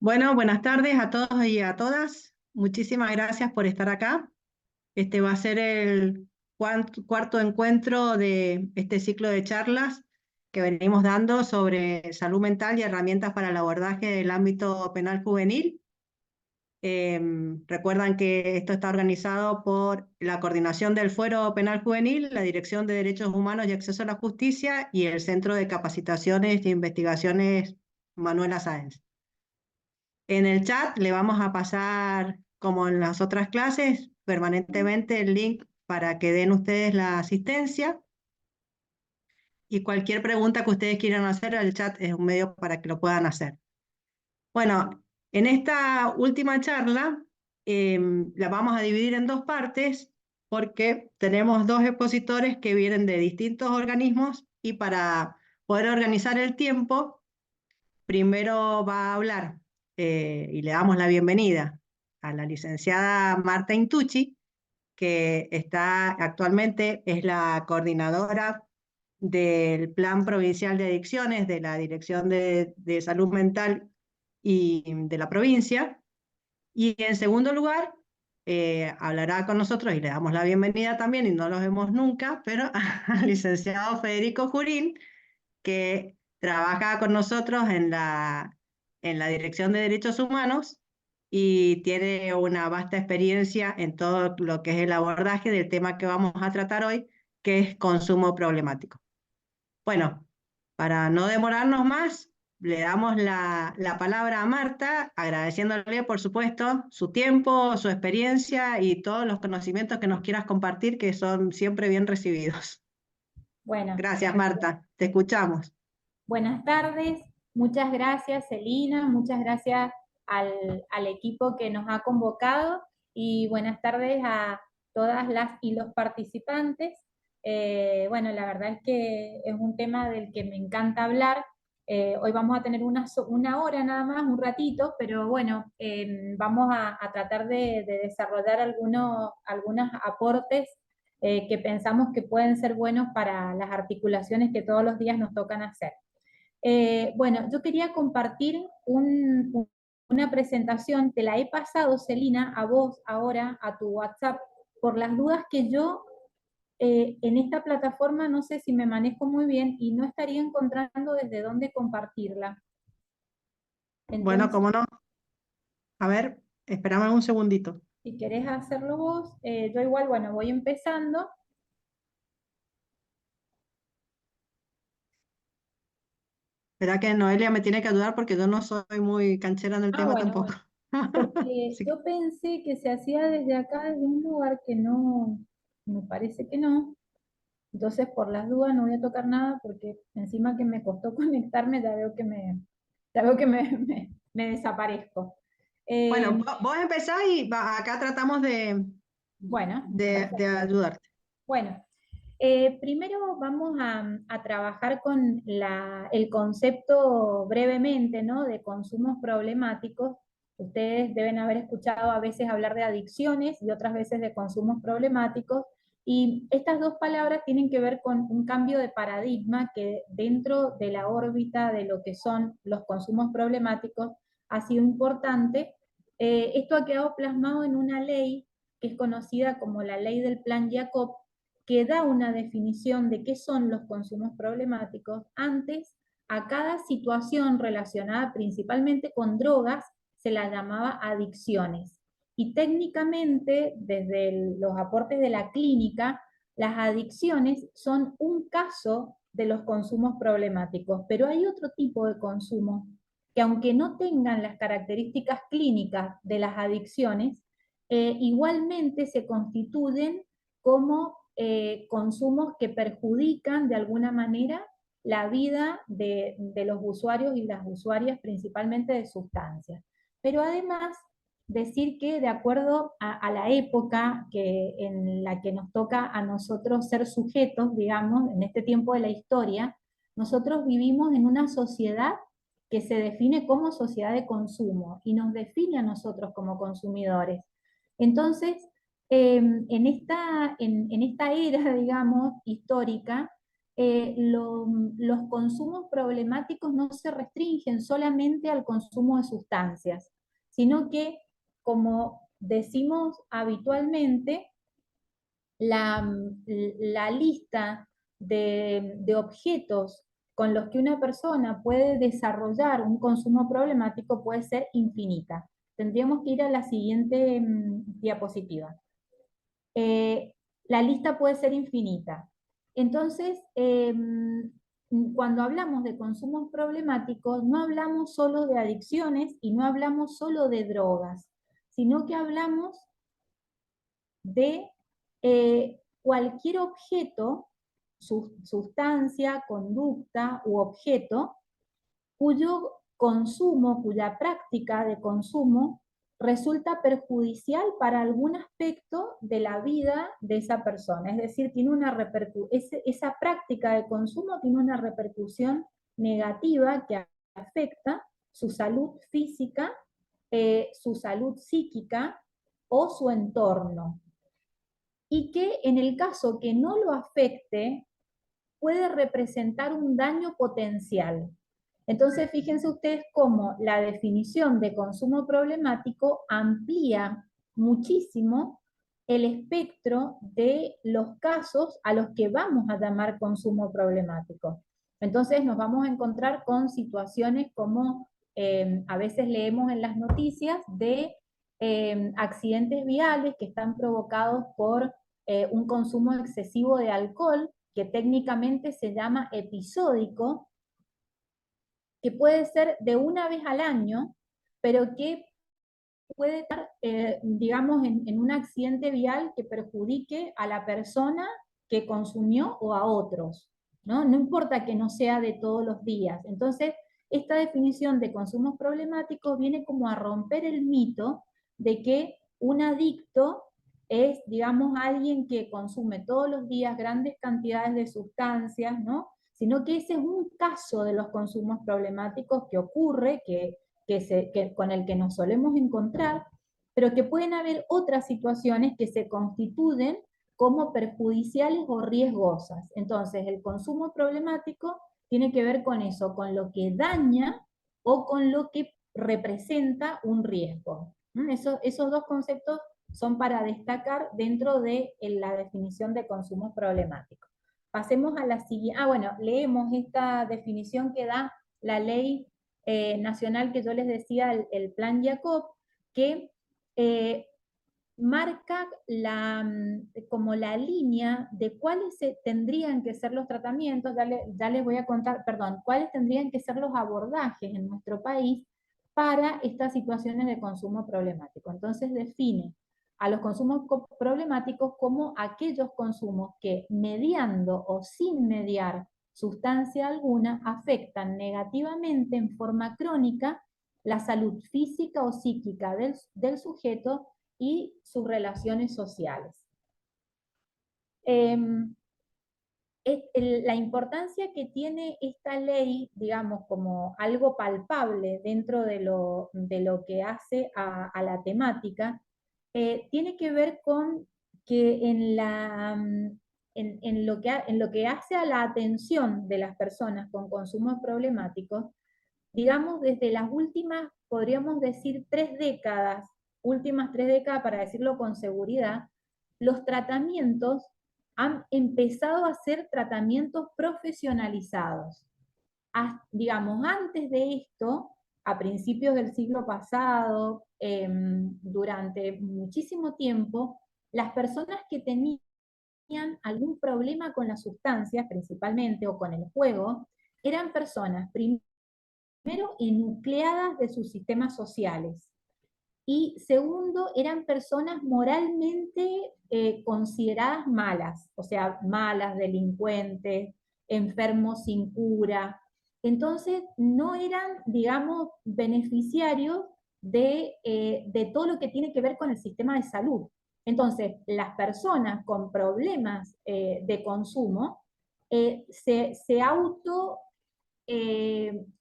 Bueno, buenas tardes a todos y a todas. Muchísimas gracias por estar acá. Este va a ser el cuarto encuentro de este ciclo de charlas que venimos dando sobre salud mental y herramientas para el abordaje del ámbito penal juvenil. Recuerdan que esto está organizado por la Coordinación del Fuero Penal Juvenil, la Dirección de Derechos Humanos y Acceso a la Justicia y el Centro de Capacitaciones e Investigaciones Manuela Sáenz. En el chat le vamos a pasar, como en las otras clases, permanentemente el link para que den ustedes la asistencia y cualquier pregunta que ustedes quieran hacer, el chat es un medio para que lo puedan hacer. Bueno, en esta última charla la vamos a dividir en dos partes porque tenemos dos expositores que vienen de distintos organismos y para poder organizar el tiempo, primero va a hablar y le damos la bienvenida a la licenciada Marta Intucci, que actualmente es la coordinadora del Plan Provincial de Adicciones de la Dirección de Salud Mental y de la provincia. Y en segundo lugar, hablará con nosotros y le damos la bienvenida también, y no los vemos nunca, pero al licenciado Federico Jurín, que trabaja con nosotros en la Dirección de Derechos Humanos y tiene una vasta experiencia en todo lo que es el abordaje del tema que vamos a tratar hoy, que es consumo problemático. Bueno, para no demorarnos más, le damos la palabra a Marta, agradeciéndole, por supuesto, su tiempo, su experiencia y todos los conocimientos que nos quieras compartir, que son siempre bien recibidos. Bueno, Gracias, Marta. Te escuchamos. buenas tardes. Muchas gracias, Celina. Muchas gracias al equipo que nos ha convocado y buenas tardes a todas las y los participantes. Bueno, la verdad es que es un tema del que me encanta hablar. Hoy vamos a tener una hora nada más, un ratito, pero bueno, vamos a tratar de desarrollar algunos aportes que pensamos que pueden ser buenos para las articulaciones que todos los días nos tocan hacer. Bueno, yo quería compartir una presentación, te la he pasado, Celina, a vos ahora, a tu WhatsApp, por las dudas que yo en esta plataforma no sé si me manejo muy bien y no estaría encontrando desde dónde compartirla. Bueno, Entonces, cómo no. A ver, esperame un segundito. si querés hacerlo vos, yo igual, bueno, voy empezando. Será que Noelia me tiene que ayudar porque yo no soy muy canchera en el Ah, tema bueno, tampoco. bueno. Porque Sí. yo pensé que se hacía desde acá, desde un lugar que no, me parece que no. Entonces, por las dudas, no voy a tocar nada porque encima que me costó conectarme, ya veo que me desaparezco. Bueno, Eh, vos empezás y acá tratamos bueno, de perfecto. ayudarte. Bueno, primero vamos a trabajar con el concepto brevemente, ¿no? De consumos problemáticos. Ustedes deben haber escuchado a veces hablar de adicciones y otras veces de consumos problemáticos. Y estas dos palabras tienen que ver con un cambio de paradigma que dentro de la órbita de lo que son los consumos problemáticos ha sido importante. Esto ha quedado plasmado en una ley que es conocida como la ley del Plan Jacob, que da una definición de qué son los consumos problemáticos. Antes, a cada situación relacionada principalmente con drogas se la llamaba adicciones. Y técnicamente, desde los aportes de la clínica, las adicciones son un caso de los consumos problemáticos, pero hay otro tipo de consumo que aunque no tengan las características clínicas de las adicciones, igualmente se constituyen como consumos que perjudican de alguna manera la vida de los usuarios y las usuarias, principalmente de sustancias. Pero además, decir que de acuerdo a la época en la que nos toca a nosotros ser sujetos, digamos, en este tiempo de la historia, nosotros vivimos en una sociedad que se define como sociedad de consumo y nos define a nosotros como consumidores. Entonces, en esta era, digamos, histórica, los consumos problemáticos no se restringen solamente al consumo de sustancias, sino que, como decimos habitualmente, la lista de objetos con los que una persona puede desarrollar un consumo problemático puede ser infinita. Tendríamos que ir a la siguiente diapositiva. La lista puede ser infinita. Entonces, cuando hablamos de consumos problemáticos, no hablamos solo de adicciones y no hablamos solo de drogas, sino que hablamos de cualquier objeto, sustancia, conducta u objeto, cuyo consumo, cuya práctica de consumo resulta perjudicial para algún aspecto de la vida de esa persona. Es decir, tiene una esa práctica de consumo tiene una repercusión negativa que afecta su salud física, su salud psíquica o su entorno. Y que en el caso que no lo afecte, puede representar un daño potencial. Entonces, fíjense ustedes cómo la definición de consumo problemático amplía muchísimo el espectro de los casos a los que vamos a llamar consumo problemático. Entonces nos vamos a encontrar con situaciones como a veces leemos en las noticias de accidentes viales que están provocados por un consumo excesivo de alcohol, que técnicamente se llama episódico, que puede ser de una vez al año, pero que puede estar, digamos, en un accidente vial que perjudique a la persona que consumió o a otros, ¿no? No importa que no sea de todos los días. Entonces, esta definición de consumos problemáticos viene como a romper el mito de que un adicto es, digamos, alguien que consume todos los días grandes cantidades de sustancias, ¿no? Sino que ese es un caso de los consumos problemáticos que ocurre, con el que nos solemos encontrar, pero que pueden haber otras situaciones que se constituyen como perjudiciales o riesgosas. Entonces, el consumo problemático tiene que ver con eso, con lo que daña o con lo que representa un riesgo. Esos dos conceptos son para destacar dentro de la definición de consumos problemáticos. Pasemos a la siguiente. Bueno, leemos esta definición que da la ley nacional que yo les decía, el Plan Jacob, que marca como la línea de cuáles tendrían que ser los tratamientos, ya les voy a contar, perdón, cuáles tendrían que ser los abordajes en nuestro país para estas situaciones de consumo problemático. Entonces define a los consumos problemáticos como aquellos consumos que, mediando o sin mediar sustancia alguna, afectan negativamente en forma crónica la salud física o psíquica del sujeto y sus relaciones sociales. La importancia que tiene esta ley, digamos, como algo palpable dentro de lo que hace a la temática, tiene que ver con que en lo que hace a la atención de las personas con consumos problemáticos, digamos, desde las últimas, podríamos decir, últimas 3 décadas, para decirlo con seguridad, los tratamientos han empezado a ser tratamientos profesionalizados. Digamos, antes de esto, a principios del siglo pasado, durante muchísimo tiempo, las personas que tenían algún problema con las sustancias, principalmente, o con el juego, eran personas, primero, enucleadas de sus sistemas sociales, y segundo, eran personas moralmente consideradas malas, o sea, malas, delincuentes, enfermos sin cura. Entonces, no eran, digamos, beneficiarios de todo lo que tiene que ver con el sistema de salud. Entonces, las personas con problemas de consumo se auto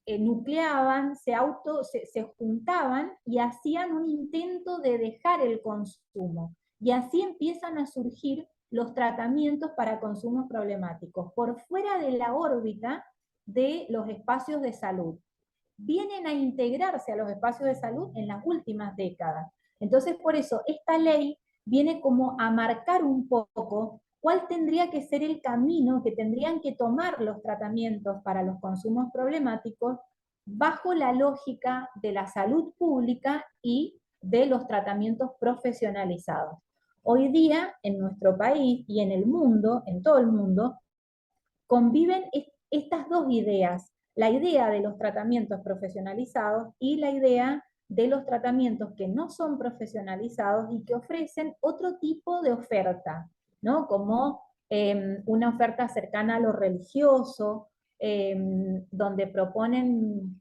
nucleaban, se juntaban y hacían un intento de dejar el consumo. Y así empiezan a surgir los tratamientos para consumos problemáticos, por fuera de la órbita de los espacios de salud. Vienen a integrarse a los espacios de salud en las últimas décadas. Entonces, por eso, esta ley viene como a marcar un poco cuál tendría que ser el camino que tendrían que tomar los tratamientos para los consumos problemáticos bajo la lógica de la salud pública y de los tratamientos profesionalizados. Hoy día, en nuestro país y en el mundo, en todo el mundo, conviven estas dos ideas, la idea de los tratamientos profesionalizados y la idea de los tratamientos que no son profesionalizados y que ofrecen otro tipo de oferta, ¿no? Como una oferta cercana a lo religioso, donde proponen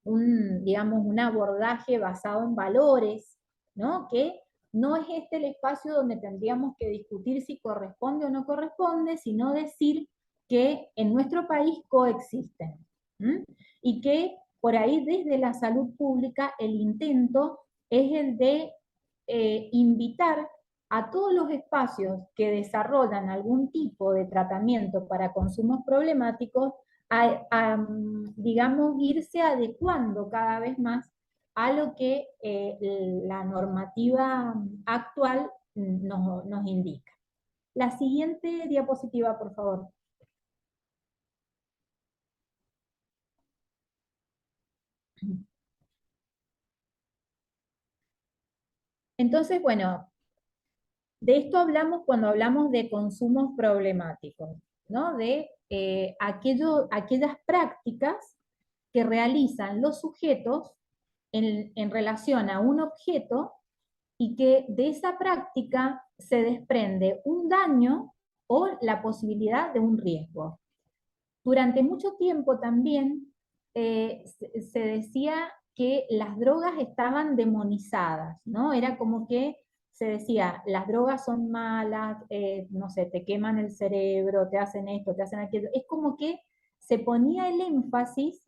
digamos, un abordaje basado en valores, ¿no? Que no es este el espacio donde tendríamos que discutir si corresponde o no corresponde, sino decir que en nuestro país coexisten. ¿Mm? Y que por ahí desde la salud pública el intento es el de invitar a todos los espacios que desarrollan algún tipo de tratamiento para consumos problemáticos digamos, irse adecuando cada vez más a lo que la normativa actual nos indica. La siguiente diapositiva, por favor. Entonces, bueno, de esto hablamos cuando hablamos de consumos problemáticos, ¿no? De aquellas prácticas que realizan los sujetos en relación a un objeto y que de esa práctica se desprende un daño o la posibilidad de un riesgo. Durante mucho tiempo también se decía que las drogas estaban demonizadas, ¿no? Era como que se decía, las drogas son malas, no sé, te queman el cerebro, te hacen esto, te hacen aquello. Es como que se ponía el énfasis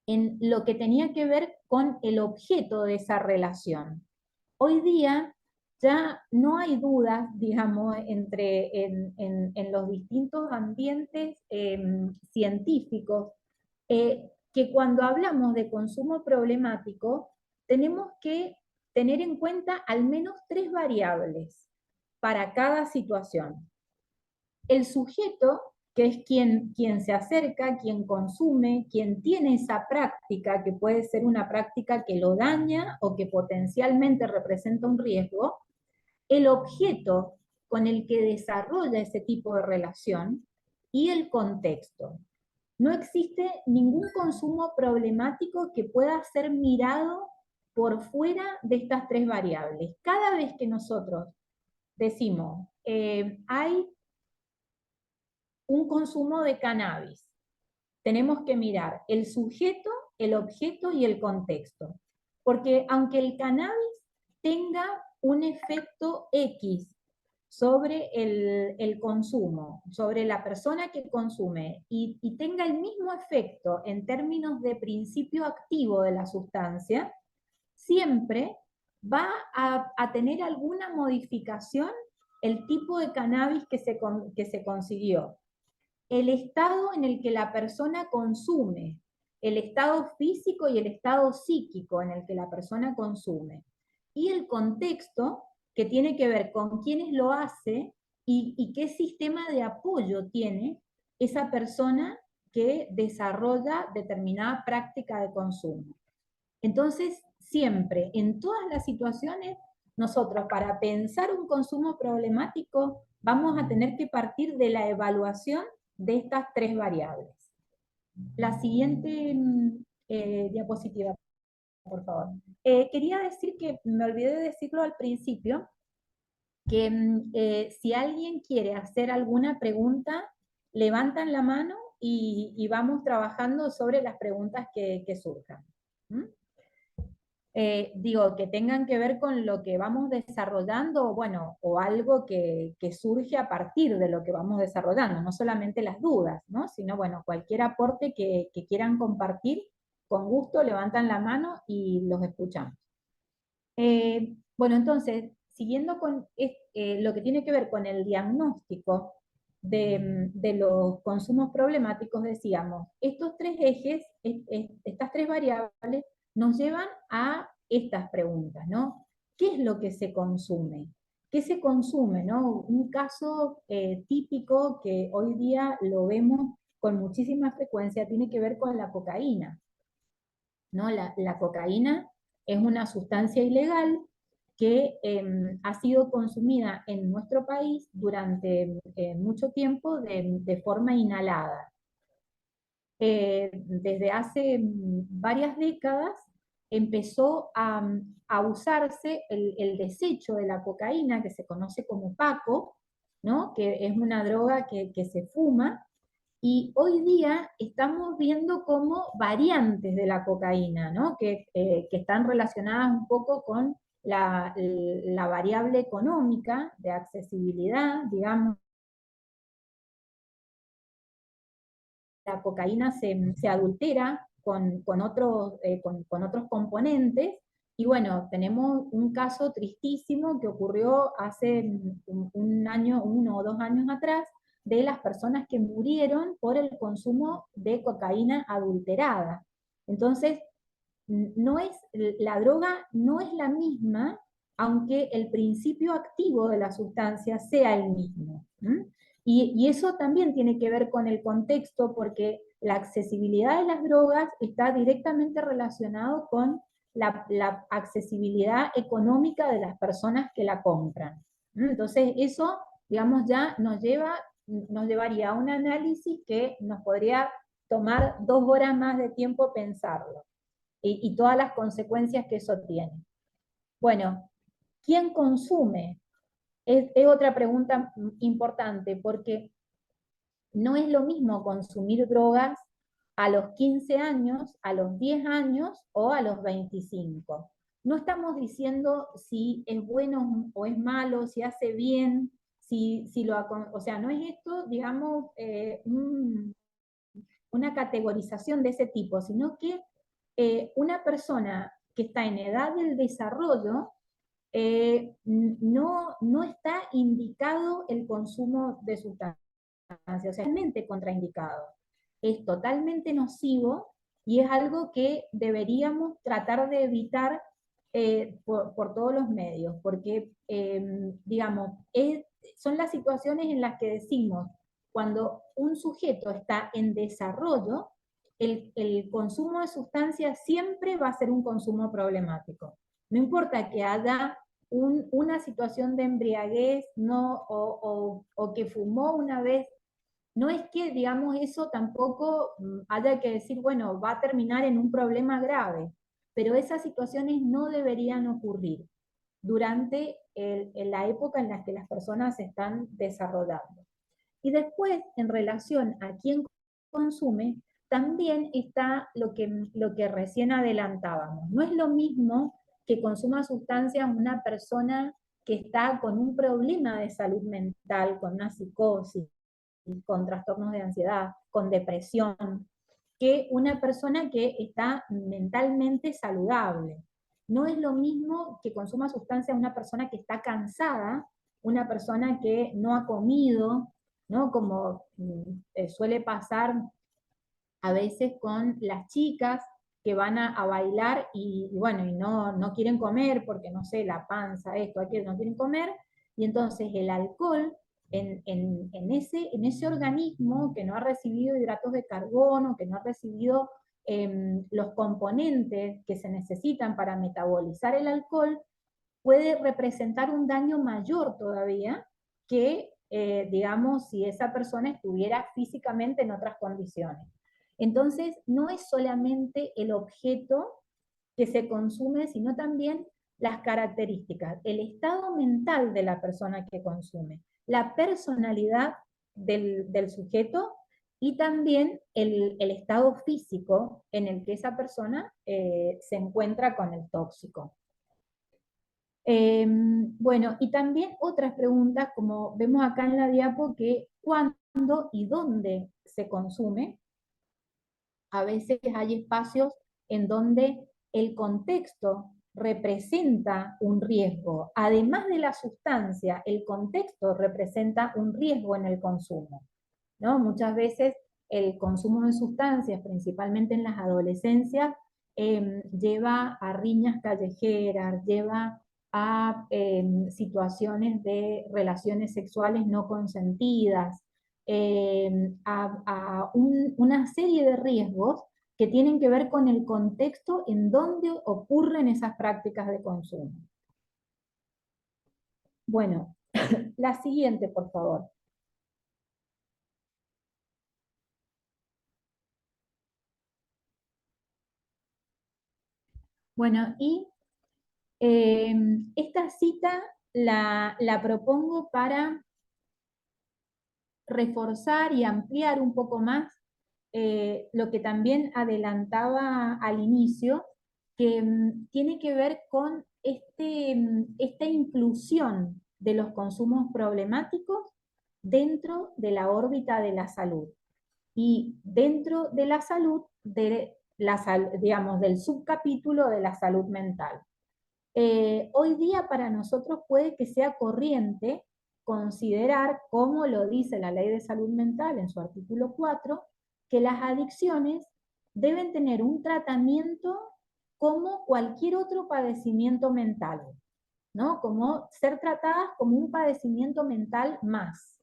en lo que tenía que ver con el objeto de esa relación. Hoy día ya no hay dudas, digamos, en los distintos ambientes científicos, que cuando hablamos de consumo problemático, tenemos que tener en cuenta al menos 3 variables para cada situación. El sujeto, que es quien se acerca, quien consume, quien tiene esa práctica, que puede ser una práctica que lo daña o que potencialmente representa un riesgo, el objeto con el que desarrolla ese tipo de relación y el contexto. No existe ningún consumo problemático que pueda ser mirado por fuera de estas 3 variables. Cada vez que nosotros decimos, hay un consumo de cannabis, tenemos que mirar el sujeto, el objeto y el contexto. Porque aunque el cannabis tenga un efecto X sobre el consumo, sobre la persona que consume, y tenga el mismo efecto en términos de principio activo de la sustancia, siempre va a tener alguna modificación el tipo de cannabis que se consiguió, el estado en el que la persona consume, el estado físico y el estado psíquico en el que la persona consume, y el contexto que tiene que ver con quiénes lo hace y qué sistema de apoyo tiene esa persona que desarrolla determinada práctica de consumo. Entonces, siempre, en todas las situaciones, nosotros para pensar un consumo problemático vamos a tener que partir de la evaluación de estas 3 variables. La siguiente diapositiva, por favor. Quería decir que, me olvidé de decirlo al principio, que si alguien quiere hacer alguna pregunta, levantan la mano y vamos trabajando sobre las preguntas que surjan. ¿Mm? Digo, que tengan que ver con lo que vamos desarrollando, bueno, o algo que surge a partir de lo que vamos desarrollando, no solamente las dudas, ¿no? Sino, bueno, cualquier aporte que quieran compartir, con gusto levantan la mano y los escuchamos. Bueno, entonces, siguiendo con lo que tiene que ver con el diagnóstico de los consumos problemáticos, decíamos, estos tres ejes, estas tres variables, nos llevan a estas preguntas, ¿no? ¿Qué es lo que se consume? ¿Qué se consume, no? Un caso típico que hoy día lo vemos con muchísima frecuencia tiene que ver con la cocaína, ¿no? La cocaína es una sustancia ilegal que ha sido consumida en nuestro país durante mucho tiempo de forma inhalada. Desde hace varias décadas empezó a usarse el desecho de la cocaína, que se conoce como Paco, ¿no? Que es una droga que se fuma, y hoy día estamos viendo como variantes de la cocaína, ¿no? Que están relacionadas un poco con la variable económica de accesibilidad, digamos. La cocaína se adultera con otros componentes, y bueno, tenemos un caso tristísimo que ocurrió hace un año, 1 o 2 años atrás, de las personas que murieron por el consumo de cocaína adulterada. Entonces, no es, la droga no es la misma, aunque el principio activo de la sustancia sea el mismo. Y eso también tiene que ver con el contexto, porque la accesibilidad de las drogas está directamente relacionado con la accesibilidad económica de las personas que la compran. Entonces, eso, digamos, ya nos llevaría a un análisis que nos podría tomar 2 horas más de tiempo pensarlo, y todas las consecuencias que eso tiene. Bueno, ¿quién consume? Es otra pregunta importante, porque no es lo mismo consumir drogas a los 15 años, a los 10 años o a los 25. No estamos diciendo si es bueno o es malo, si hace bien, o sea, no es esto, digamos, una categorización de ese tipo, sino que una persona que está en edad del desarrollo, no está indicado el consumo de sustancias, o sea, es totalmente contraindicado. Es totalmente nocivo y es algo que deberíamos tratar de evitar por todos los medios, porque, digamos, son las situaciones en las que decimos, cuando un sujeto está en desarrollo, el consumo de sustancias siempre va a ser un consumo problemático. No importa que haya una situación de embriaguez, no, o que fumó una vez, no es que, digamos, eso tampoco haya que decir, bueno, va a terminar en un problema grave, pero esas situaciones no deberían ocurrir durante la época en la que las personas se están desarrollando. Y después, en relación a quién consume, también está lo que recién adelantábamos. No es lo mismo que consuma sustancias una persona que está con un problema de salud mental, con una psicosis, con trastornos de ansiedad, con depresión, que una persona que está mentalmente saludable. No es lo mismo que consuma sustancias una persona que está cansada, una persona que no ha comido, ¿no? Como suele pasar a veces con las chicas que van a bailar y bueno, y no quieren comer porque, no sé, la panza, esto, aquello, no quieren comer, y entonces el alcohol en ese organismo que no ha recibido hidratos de carbono, que no ha recibido los componentes que se necesitan para metabolizar el alcohol, puede representar un daño mayor todavía que, digamos, si esa persona estuviera físicamente en otras condiciones. Entonces, no es solamente el objeto que se consume, sino también las características, el estado mental de la persona que consume, la personalidad del sujeto y también el estado físico en el que esa persona se encuentra con el tóxico. Bueno, y también otras preguntas, como vemos acá en la diapo, que cuándo y dónde se consume. A veces hay espacios en donde el contexto representa un riesgo. Además de la sustancia, el contexto representa un riesgo en el consumo, ¿no? Muchas veces el consumo de sustancias, principalmente en las adolescencias, lleva a riñas callejeras, lleva a situaciones de relaciones sexuales no consentidas, una serie de riesgos que tienen que ver con el contexto en donde ocurren esas prácticas de consumo. Bueno, la siguiente, por favor. Bueno, y esta cita la propongo para reforzar y ampliar un poco más lo que también adelantaba al inicio, que tiene que ver con esta inclusión de los consumos problemáticos dentro de la órbita de la salud y dentro de la salud, digamos, del subcapítulo de la salud mental. Hoy día para nosotros puede que sea corriente considerar, como lo dice la Ley de Salud Mental en su artículo 4, que las adicciones deben tener un tratamiento como cualquier otro padecimiento mental, ¿no? Como ser tratadas como un padecimiento mental más.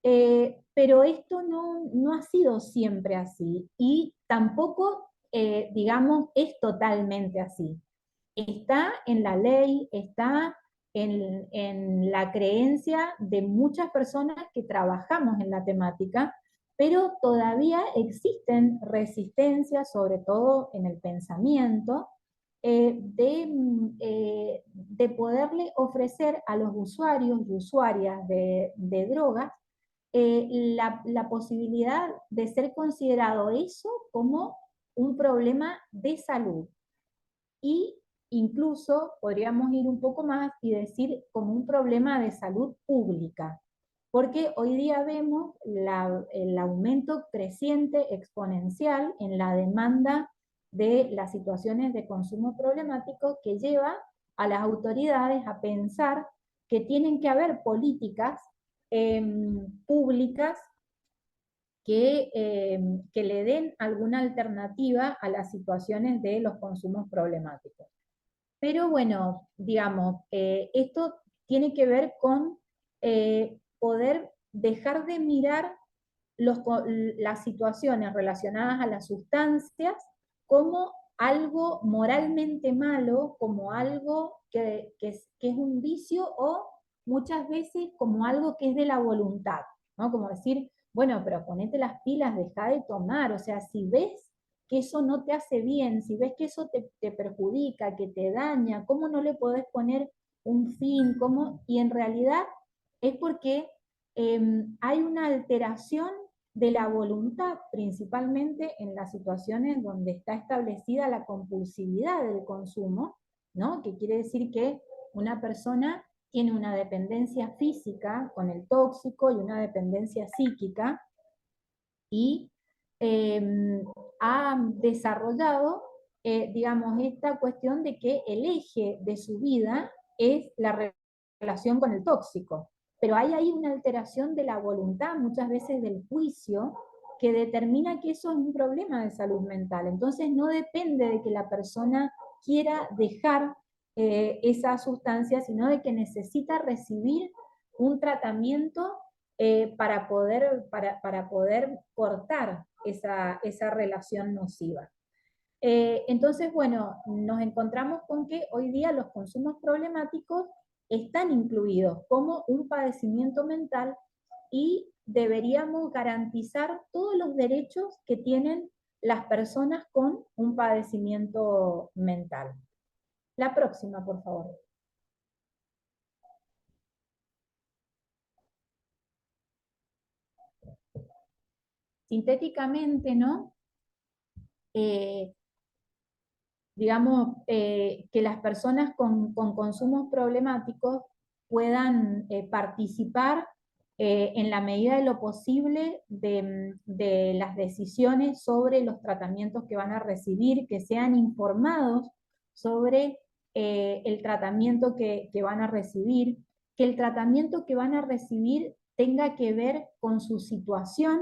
Pero esto no ha sido siempre así y tampoco, digamos, es totalmente así. Está en la ley, está en la creencia de muchas personas que trabajamos en la temática, pero todavía existen resistencias, sobre todo en el pensamiento, de poderle ofrecer a los usuarios y usuarias de drogas la posibilidad de ser considerado eso como un problema de salud. Y incluso podríamos ir un poco más y decir como un problema de salud pública, porque hoy día vemos el aumento creciente, exponencial en la demanda de las situaciones de consumo problemático que lleva a las autoridades a pensar que tienen que haber políticas públicas que le den alguna alternativa a las situaciones de los consumos problemáticos. Pero bueno, digamos, esto tiene que ver con poder dejar de mirar las situaciones relacionadas a las sustancias como algo moralmente malo, como algo que es un vicio o muchas veces como algo que es de la voluntad, ¿no? Como decir, bueno, pero ponete las pilas, deja de tomar, o sea, si ves que eso no te hace bien, si ves que eso te perjudica, que te daña, ¿cómo no le podés poner un fin? ¿Cómo? Y en realidad es porque hay una alteración de la voluntad, principalmente en las situaciones donde está establecida la compulsividad del consumo, ¿no? Que quiere decir que una persona tiene una dependencia física con el tóxico y una dependencia psíquica y ha desarrollado, digamos, esta cuestión de que el eje de su vida es la relación con el tóxico. Pero hay ahí una alteración de la voluntad, muchas veces del juicio, que determina que eso es un problema de salud mental. Entonces no depende de que la persona quiera dejar esa sustancia, sino de que necesita recibir un tratamiento para poder cortar esa relación nociva. Entonces, bueno, nos encontramos con que hoy día los consumos problemáticos están incluidos como un padecimiento mental y deberíamos garantizar todos los derechos que tienen las personas con un padecimiento mental. La próxima, por favor. Sintéticamente, ¿no? Digamos, que las personas con consumos problemáticos puedan participar en la medida de lo posible de las decisiones sobre los tratamientos que van a recibir, que sean informados sobre el tratamiento que van a recibir, que el tratamiento que van a recibir tenga que ver con su situación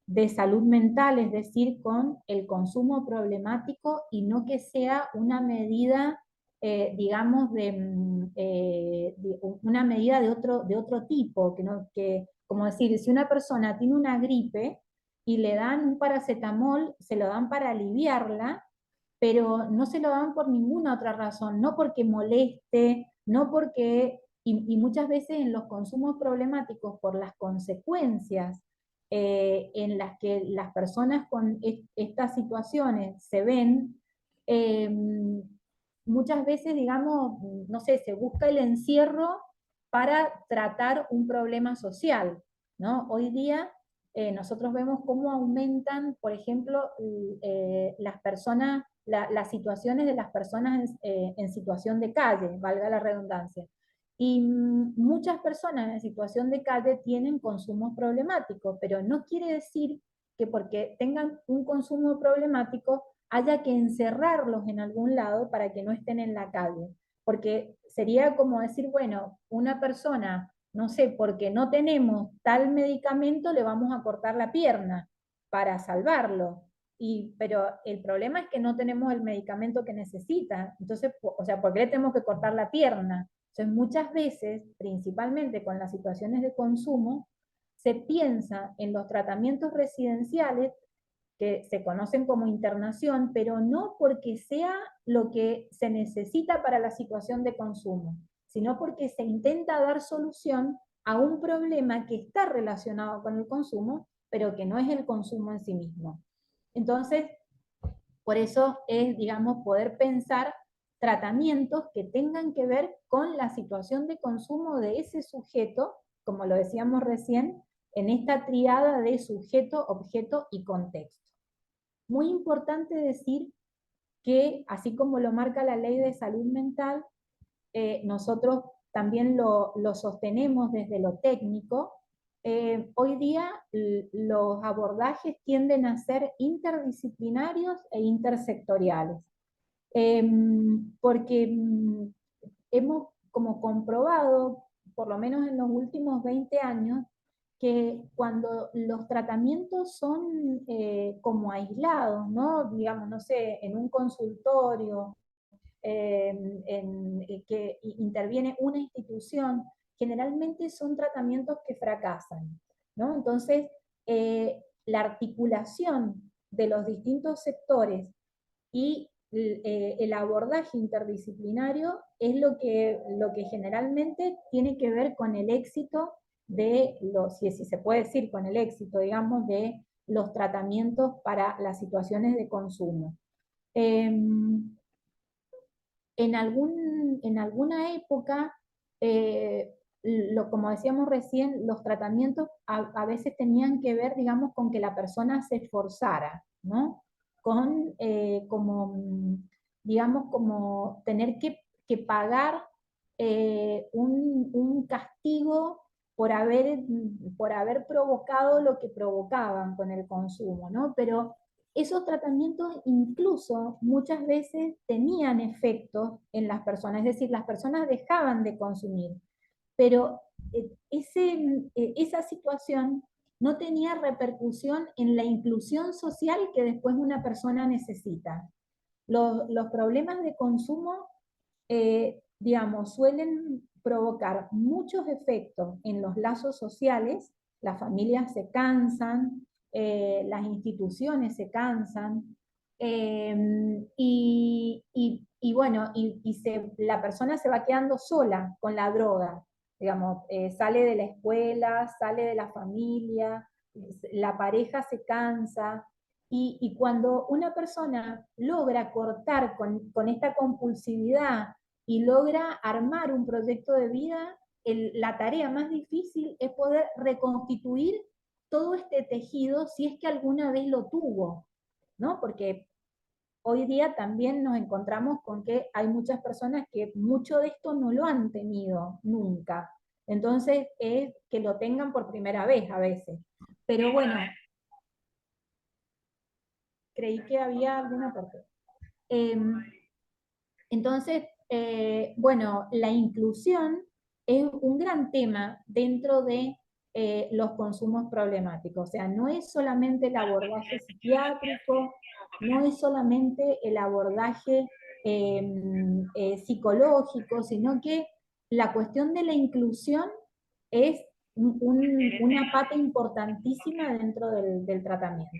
de salud mental, es decir, con el consumo problemático y no que sea una medida, digamos, una medida de otro tipo, como decir, si una persona tiene una gripe y le dan un paracetamol, se lo dan para aliviarla, pero no se lo dan por ninguna otra razón, no porque moleste, no porque, y muchas veces en los consumos problemáticos por las consecuencias en las que las personas con estas situaciones se ven, eh, muchas veces, digamos, no sé, se busca el encierro para tratar un problema social, ¿no? Hoy día nosotros vemos cómo aumentan, por ejemplo, las personas, las situaciones de las personas en situación de calle, valga la redundancia. Y muchas personas en situación de calle tienen consumos problemáticos, pero no quiere decir que porque tengan un consumo problemático haya que encerrarlos en algún lado para que no estén en la calle. Porque sería como decir, bueno, una persona, no sé, porque no tenemos tal medicamento, le vamos a cortar la pierna para salvarlo. Pero el problema es que no tenemos el medicamento que necesita. Entonces, o sea, ¿por qué le tenemos que cortar la pierna? Entonces, muchas veces, principalmente con las situaciones de consumo, se piensa en los tratamientos residenciales que se conocen como internación, pero no porque sea lo que se necesita para la situación de consumo, sino porque se intenta dar solución a un problema que está relacionado con el consumo, pero que no es el consumo en sí mismo. Entonces, por eso es, digamos, poder pensar tratamientos que tengan que ver con la situación de consumo de ese sujeto, como lo decíamos recién, en esta triada de sujeto, objeto y contexto. Muy importante decir que, así como lo marca la ley de salud mental, nosotros también lo sostenemos desde lo técnico. Hoy día los abordajes tienden a ser interdisciplinarios e intersectoriales, porque hemos como comprobado, por lo menos en los últimos 20 años, que cuando los tratamientos son como aislados, ¿no? Digamos, no sé, en un consultorio, que interviene una institución, generalmente son tratamientos que fracasan, ¿no? Entonces, la articulación de los distintos sectores y el abordaje interdisciplinario es lo que generalmente tiene que ver con el éxito de los, si se puede decir con el éxito, digamos, de los tratamientos para las situaciones de consumo. Eh, en alguna época, como decíamos recién, los tratamientos a veces tenían que ver, digamos, con que la persona se esforzara, ¿no? Con, digamos, como tener que pagar un castigo por haber provocado lo que provocaban con el consumo, ¿no? Pero esos tratamientos incluso muchas veces tenían efectos en las personas, es decir, las personas dejaban de consumir, pero esa situación no tenía repercusión en la inclusión social que después una persona necesita. Los problemas de consumo, digamos, suelen provocar muchos efectos en los lazos sociales, las familias se cansan, las instituciones se cansan, bueno, la persona se va quedando sola con la droga, digamos, sale de la escuela, sale de la familia, la pareja se cansa, y cuando una persona logra cortar con esta compulsividad y logra armar un proyecto de vida, la tarea más difícil es poder reconstituir todo este tejido si es que alguna vez lo tuvo, ¿no? Porque hoy día también nos encontramos con que hay muchas personas que mucho de esto no lo han tenido nunca. Entonces es que lo tengan por primera vez a veces. Pero bueno, creí que había alguna parte. Entonces, Bueno, la inclusión es un gran tema dentro de los consumos problemáticos. O sea, no es solamente el abordaje psiquiátrico, no es solamente el abordaje psicológico, sino que la cuestión de la inclusión es una pata importantísima dentro del tratamiento.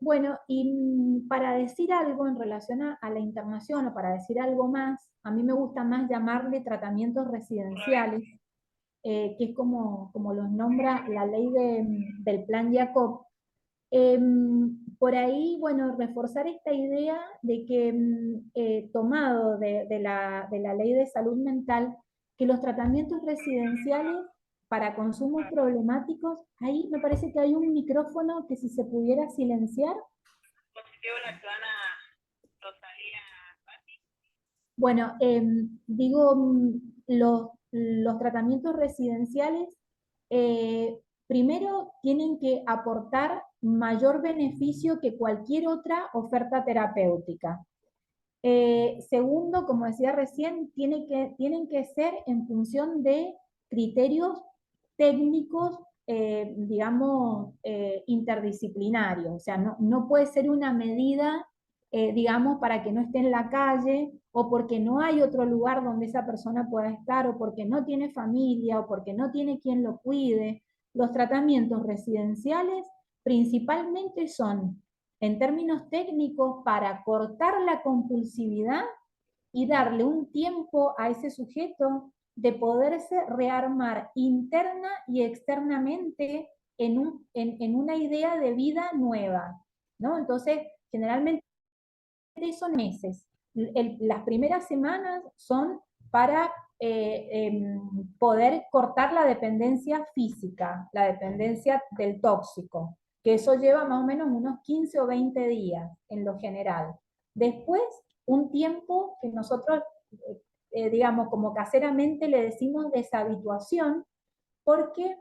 Bueno, y para decir algo en relación a la internación o para decir algo más, a mí me gusta más llamarle tratamientos residenciales, que es como los nombra la ley del Plan Jacob. Por ahí, bueno, reforzar esta idea de que, tomado de la ley de salud mental, que los tratamientos residenciales para consumos problemáticos, ahí me parece que hay un micrófono que si se pudiera silenciar. Bueno, digo, los tratamientos residenciales, primero tienen que aportar mayor beneficio que cualquier otra oferta terapéutica. Segundo, como decía recién, tienen que ser en función de criterios técnicos, digamos, interdisciplinarios. O sea, no puede ser una medida, digamos, para que no esté en la calle o porque no hay otro lugar donde esa persona pueda estar o porque no tiene familia o porque no tiene quien lo cuide. Los tratamientos residenciales principalmente son, en términos técnicos, para cortar la compulsividad y darle un tiempo a ese sujeto de poderse rearmar interna y externamente en una idea de vida nueva, ¿no? Entonces, generalmente son meses. Las primeras semanas son para poder cortar la dependencia física, la dependencia del tóxico, que eso lleva más o menos unos 15 o 20 días en lo general. Después, un tiempo que nosotros, digamos, como caseramente le decimos deshabituación, porque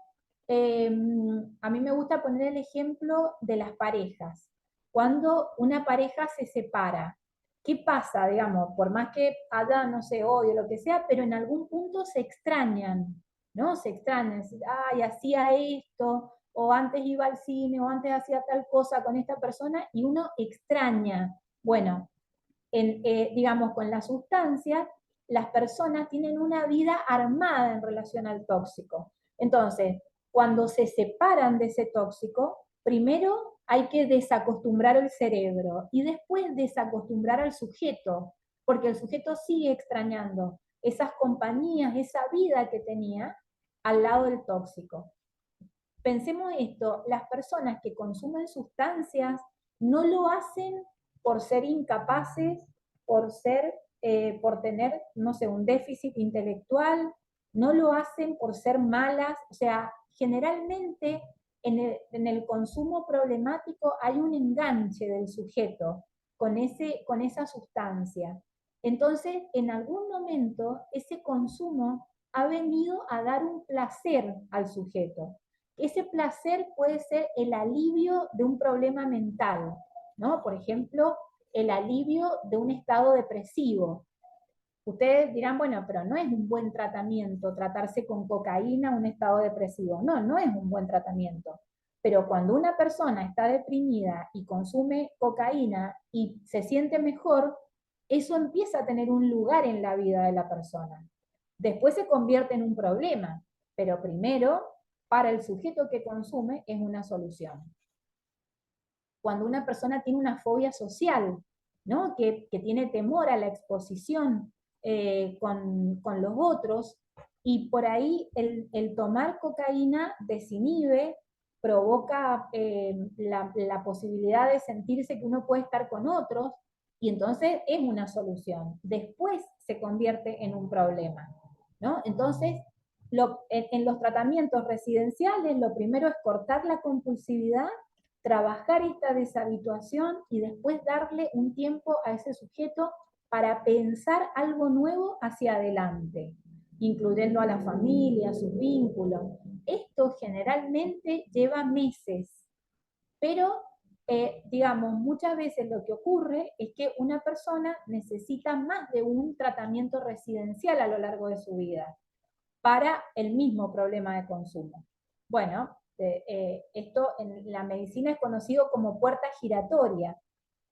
a mí me gusta poner el ejemplo de las parejas. Cuando una pareja se separa, ¿qué pasa? Digamos, por más que haya, no sé, odio, lo que sea, pero en algún punto se extrañan, ¿no? Se extrañan, ay, hacía esto, o antes iba al cine, o antes hacía tal cosa con esta persona, y uno extraña. Bueno, digamos, con las sustancias, las personas tienen una vida armada en relación al tóxico. Entonces, cuando se separan de ese tóxico, primero hay que desacostumbrar el cerebro y después desacostumbrar al sujeto, porque el sujeto sigue extrañando esas compañías, esa vida que tenía al lado del tóxico. Pensemos esto, las personas que consumen sustancias no lo hacen por ser incapaces, por tener, no sé, un déficit intelectual, no lo hacen por ser malas, o sea, generalmente en el consumo problemático hay un enganche del sujeto con esa sustancia. Entonces, en algún momento, ese consumo ha venido a dar un placer al sujeto. Ese placer puede ser el alivio de un problema mental, ¿no? Por ejemplo, el alivio de un estado depresivo. Ustedes dirán, bueno, pero no es un buen tratamiento tratarse con cocaína un estado depresivo. No, no es un buen tratamiento. Pero cuando una persona está deprimida y consume cocaína y se siente mejor, eso empieza a tener un lugar en la vida de la persona. Después se convierte en un problema, pero primero, para el sujeto que consume, es una solución. Cuando una persona tiene una fobia social, ¿no? que tiene temor a la exposición con los otros, y por ahí el tomar cocaína desinhibe, provoca la posibilidad de sentirse que uno puede estar con otros, y entonces es una solución. Después se convierte en un problema, ¿no? Entonces, en los tratamientos residenciales, lo primero es cortar la compulsividad, trabajar esta deshabituación y después darle un tiempo a ese sujeto para pensar algo nuevo hacia adelante, incluyendo a la familia, a sus vínculos. Esto generalmente lleva meses, pero digamos, muchas veces lo que ocurre es que una persona necesita más de un tratamiento residencial a lo largo de su vida para el mismo problema de consumo. Bueno, esto en la medicina es conocido como puerta giratoria.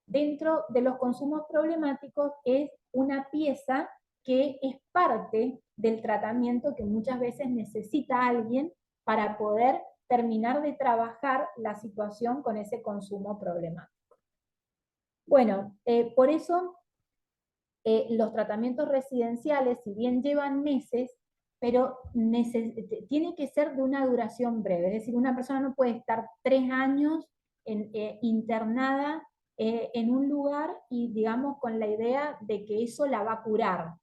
Dentro de los consumos problemáticos es una pieza que es parte del tratamiento que muchas veces necesita alguien para poder terminar de trabajar la situación con ese consumo problemático. Bueno, por eso los tratamientos residenciales, si bien llevan meses, pero tiene que ser de una duración breve. Es decir, una persona no puede estar 3 años internada en un lugar y, digamos, con la idea de que eso la va a curar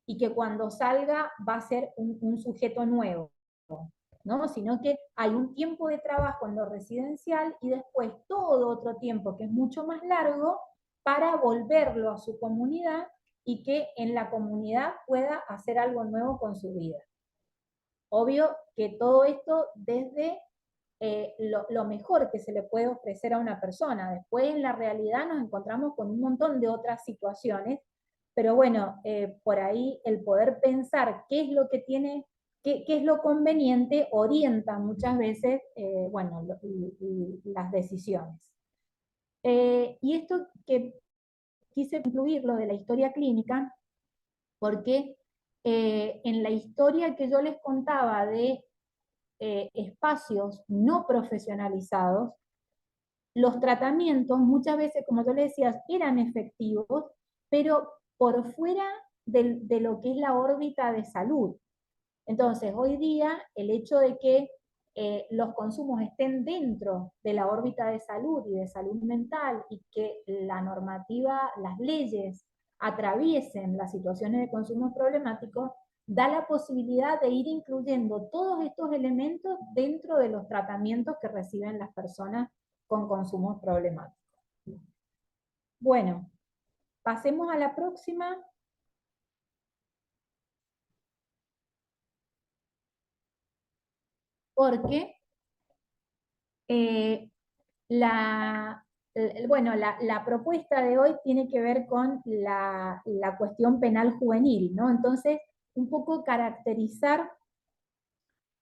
y que cuando salga va a ser un sujeto nuevo, ¿no? Sino que hay un tiempo de trabajo en lo residencial y después todo otro tiempo que es mucho más largo para volverlo a su comunidad y que en la comunidad pueda hacer algo nuevo con su vida. Obvio que todo esto desde lo mejor que se le puede ofrecer a una persona. Después en la realidad nos encontramos con un montón de otras situaciones, pero bueno, por ahí el poder pensar qué es lo que tiene, qué es lo conveniente, orienta muchas veces, bueno, las decisiones. Y esto que quise incluir lo de la historia clínica, porque en la historia que yo les contaba de espacios no profesionalizados, los tratamientos muchas veces, como yo les decía, eran efectivos, pero por fuera de lo que es la órbita de salud. Entonces, hoy día, el hecho de que los consumos estén dentro de la órbita de salud y de salud mental y que la normativa, las leyes atraviesen las situaciones de consumos problemáticos, da la posibilidad de ir incluyendo todos estos elementos dentro de los tratamientos que reciben las personas con consumos problemáticos. Bueno, pasemos a la próxima. Porque bueno, la propuesta de hoy tiene que ver con la cuestión penal juvenil, ¿no? Entonces, un poco caracterizar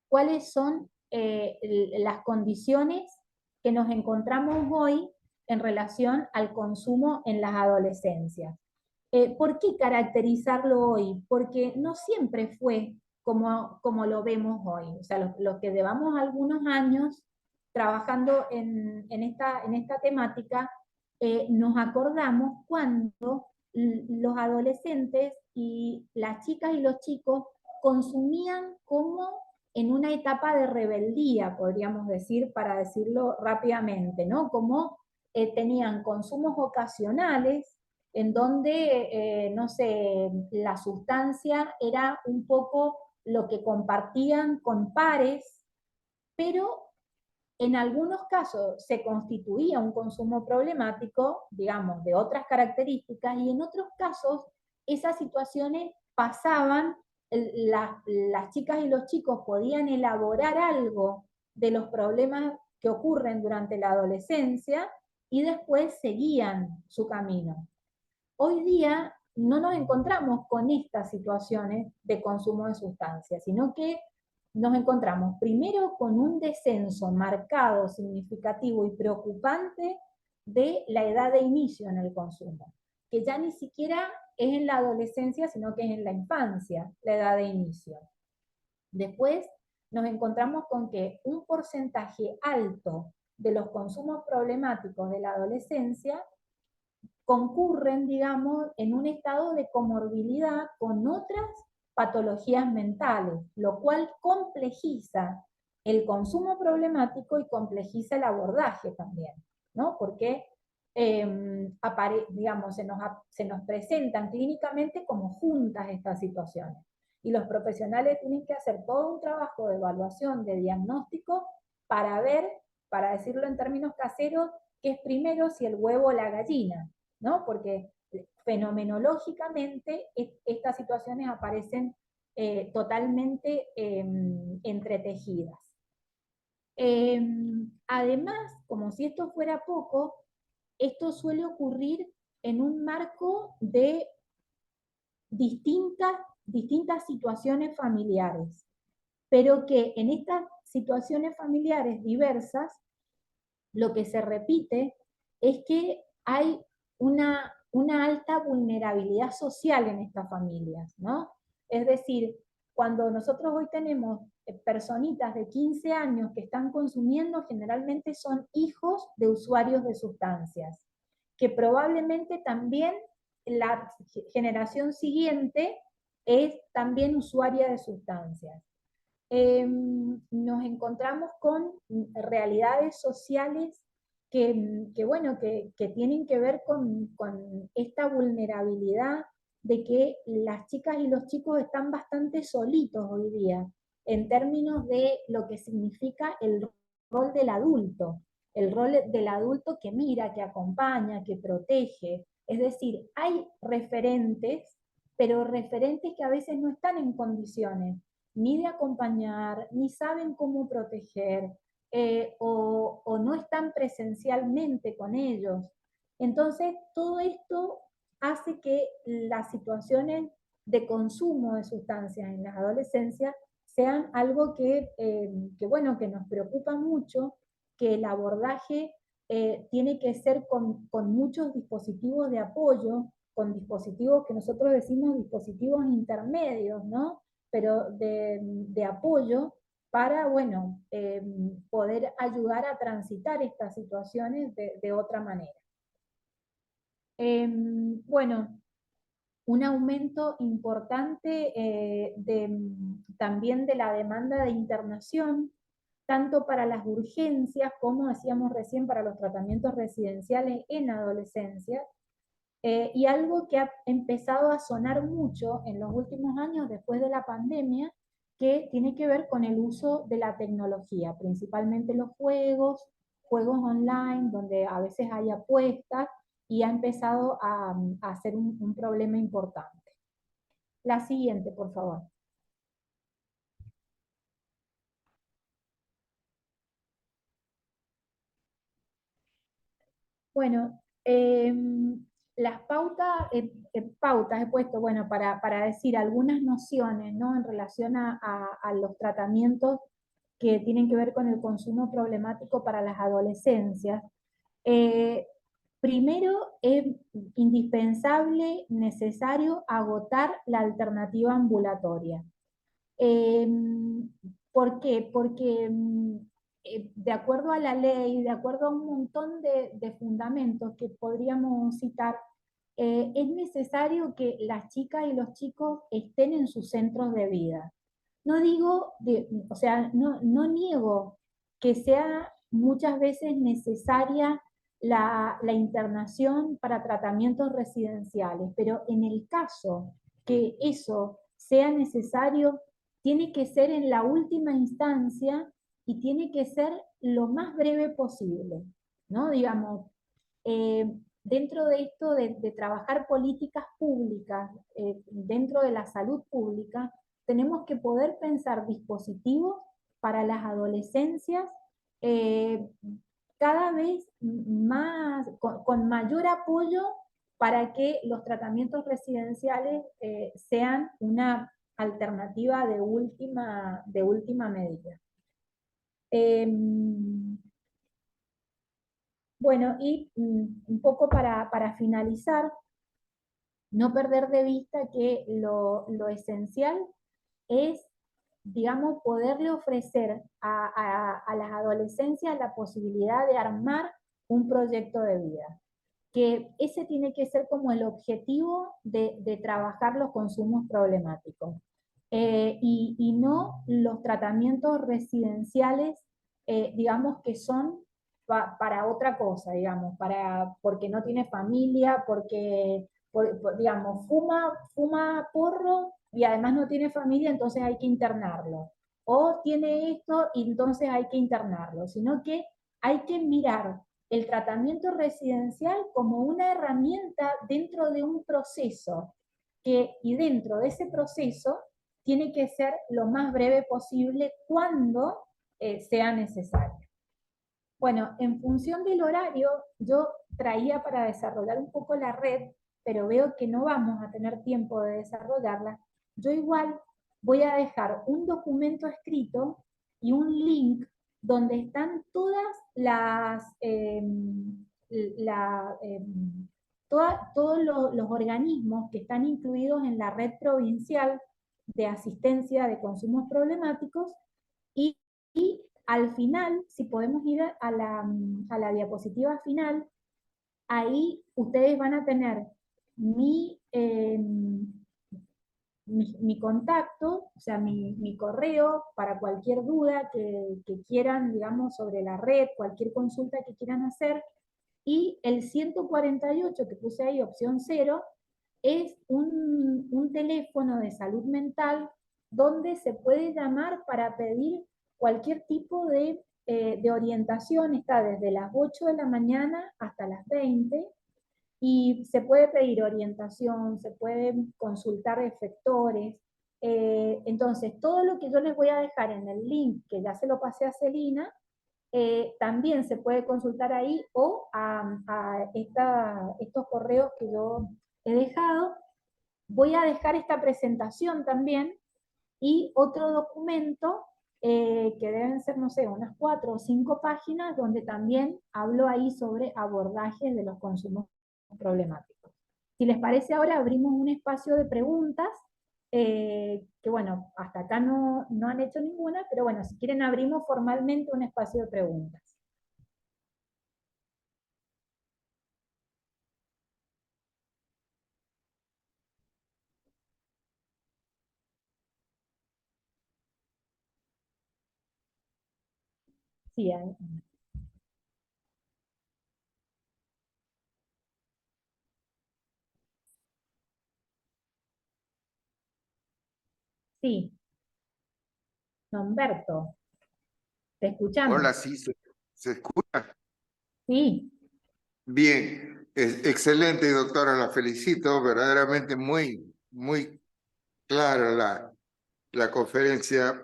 cuáles son las condiciones que nos encontramos hoy en relación al consumo en las adolescencias. ¿Por qué caracterizarlo hoy? Porque no siempre fue como lo vemos hoy. O sea, los que llevamos algunos años trabajando en esta temática, nos acordamos cuando los adolescentes y las chicas y los chicos consumían como en una etapa de rebeldía, podríamos decir, para decirlo rápidamente, ¿no? Como tenían consumos ocasionales en donde, no sé, la sustancia era un poco lo que compartían con pares, pero en algunos casos se constituía un consumo problemático, digamos, de otras características, y en otros casos esas situaciones pasaban, las chicas y los chicos podían elaborar algo de los problemas que ocurren durante la adolescencia y después seguían su camino. Hoy día no nos encontramos con estas situaciones de consumo de sustancias, sino que nos encontramos primero con un descenso marcado, significativo y preocupante de la edad de inicio en el consumo, que ya ni siquiera es en la adolescencia, sino que es en la infancia, la edad de inicio. Después nos encontramos con que un porcentaje alto de los consumos problemáticos de la adolescencia concurren, digamos, en un estado de comorbilidad con otras patologías mentales, lo cual complejiza el consumo problemático y complejiza el abordaje también, ¿no? Porque, digamos, se nos presentan clínicamente como juntas estas situaciones. Y los profesionales tienen que hacer todo un trabajo de evaluación, de diagnóstico, para ver, para decirlo en términos caseros, qué es primero, si el huevo o la gallina, ¿no? Porque fenomenológicamente estas situaciones aparecen totalmente entretejidas. Además, como si esto fuera poco, esto suele ocurrir en un marco de distintas situaciones familiares, pero que en estas situaciones familiares diversas, lo que se repite es que hay una alta vulnerabilidad social en estas familias, ¿no? Es decir, cuando nosotros hoy tenemos personitas de 15 años que están consumiendo, generalmente son hijos de usuarios de sustancias, que probablemente también la generación siguiente es también usuaria de sustancias. Nos encontramos con realidades sociales bueno, que tienen que ver con esta vulnerabilidad de que las chicas y los chicos están bastante solitos hoy día, en términos de lo que significa el rol del adulto, el rol del adulto que mira, que acompaña, que protege. Es decir, hay referentes, pero referentes que a veces no están en condiciones ni de acompañar, ni saben cómo proteger, o no están presencialmente con ellos. Entonces, todo esto hace que las situaciones de consumo de sustancias en las adolescencias sean algo bueno, que nos preocupa mucho, que el abordaje tiene que ser con muchos dispositivos de apoyo, con dispositivos que nosotros decimos dispositivos intermedios, ¿no? Pero de apoyo para, bueno, poder ayudar a transitar estas situaciones de otra manera. Bueno, un aumento importante también de la demanda de internación, tanto para las urgencias como decíamos recién para los tratamientos residenciales en adolescencia, y algo que ha empezado a sonar mucho en los últimos años después de la pandemia, que tiene que ver con el uso de la tecnología, principalmente los juegos online, donde a veces hay apuestas, y ha empezado a ser un problema importante. La siguiente, por favor. Bueno, las pautas he puesto, bueno, para decir algunas nociones, ¿no? En relación a los tratamientos que tienen que ver con el consumo problemático para las adolescencias. Eh, Primero, es indispensable, necesario agotar la alternativa ambulatoria. Eh, ¿Por qué? Porque de acuerdo a la ley, de acuerdo a un montón de fundamentos que podríamos citar, es necesario que las chicas y los chicos estén en sus centros de vida. No digo, o sea, no niego que sea muchas veces necesaria la internación para tratamientos residenciales, pero en el caso que eso sea necesario, tiene que ser en la última instancia y tiene que ser lo más breve posible, ¿no? Digamos, dentro de esto de trabajar políticas públicas, dentro de la salud pública, tenemos que poder pensar dispositivos para las adolescencias eh, cada vez más, con mayor apoyo para que los tratamientos residenciales sean una alternativa de última medida. Bueno, y un poco para finalizar, no perder de vista que lo esencial es, digamos, poderle ofrecer a las adolescencias la posibilidad de armar un proyecto de vida. Que ese tiene que ser como el objetivo de trabajar los consumos problemáticos. Y no los tratamientos residenciales, digamos, que son para otra cosa, digamos, porque no tiene familia, porque, digamos, fuma porro y además no tiene familia, entonces hay que internarlo. O tiene esto y entonces hay que internarlo, sino que hay que mirar el tratamiento residencial como una herramienta dentro de un proceso y dentro de ese proceso tiene que ser lo más breve posible cuando sea necesario. Bueno, en función del horario, yo traía para desarrollar un poco la red, pero veo que no vamos a tener tiempo de desarrollarla. Yo igual voy a dejar un documento escrito y un link donde están todas las, todos los organismos que están incluidos en la red provincial de asistencia de consumos problemáticos y, y al final, si podemos ir a la diapositiva final, ahí ustedes van a tener mi, mi contacto, o sea, mi correo para cualquier duda que quieran, digamos, sobre la red, cualquier consulta que quieran hacer. Y el 148 que puse ahí, opción 0, es un teléfono de salud mental donde se puede llamar para pedir cualquier tipo de orientación. Está desde las 8 de la mañana hasta las 20 y se puede pedir orientación, se puede consultar efectores. Entonces, todo lo que yo les voy a dejar en el link, que ya se lo pasé a Celina, también se puede consultar ahí o a estos correos que yo he dejado. Voy a dejar esta presentación también y otro documento que deben ser, no sé, unas 4 o 5 páginas, donde también hablo ahí sobre abordajes de los consumos problemáticos. Si les parece, ahora abrimos un espacio de preguntas, que bueno, hasta acá no han hecho ninguna, pero bueno, si quieren abrimos formalmente un espacio de preguntas. Sí, sí, Humberto, te escuchamos. Hola, sí, se escucha. Sí, Bien, excelente, doctora, la felicito, verdaderamente muy clara la conferencia.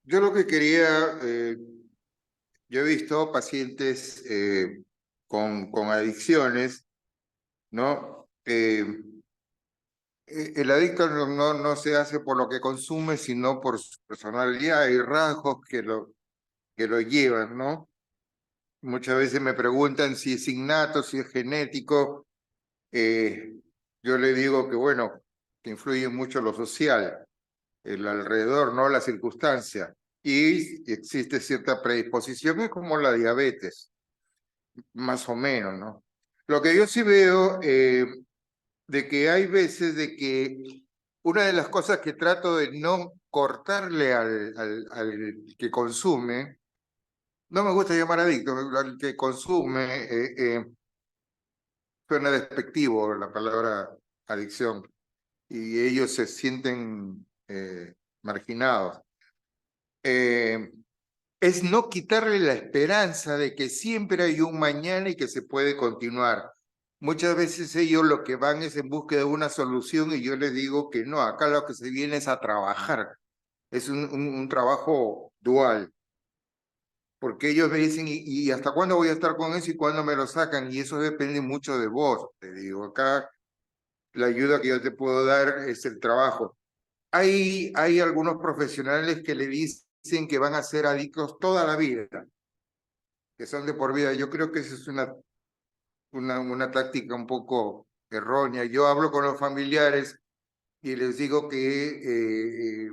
Yo lo que quería, yo he visto pacientes con adicciones, ¿no? El adicto no se hace por lo que consume, sino por su personalidad y rasgos que lo llevan, ¿no? Muchas veces me preguntan si es innato, si es genético. Yo le digo que, bueno, que influye mucho lo social, el alrededor, no la circunstancia. Y existe cierta predisposición, es como la diabetes, más o menos, ¿no? Lo que yo sí veo, de que hay veces de que una de las cosas que trato de no cortarle al que consume, no me gusta llamar adicto, al que consume, suena despectivo la palabra adicción, y ellos se sienten marginados. Es no quitarle la esperanza de que siempre hay un mañana y que se puede continuar. Muchas veces ellos lo que van es en búsqueda de una solución y yo les digo que no, acá lo que se viene es a trabajar. Es un trabajo dual, porque ellos me dicen, ¿y hasta cuándo voy a estar con eso y cuándo me lo sacan? Y eso depende mucho de vos, te digo. Acá la ayuda que yo te puedo dar es el trabajo. Hay algunos profesionales que le dicen que van a ser adictos toda la vida, que son de por vida. Yo creo que esa es una táctica un poco errónea. Yo hablo con los familiares y les digo que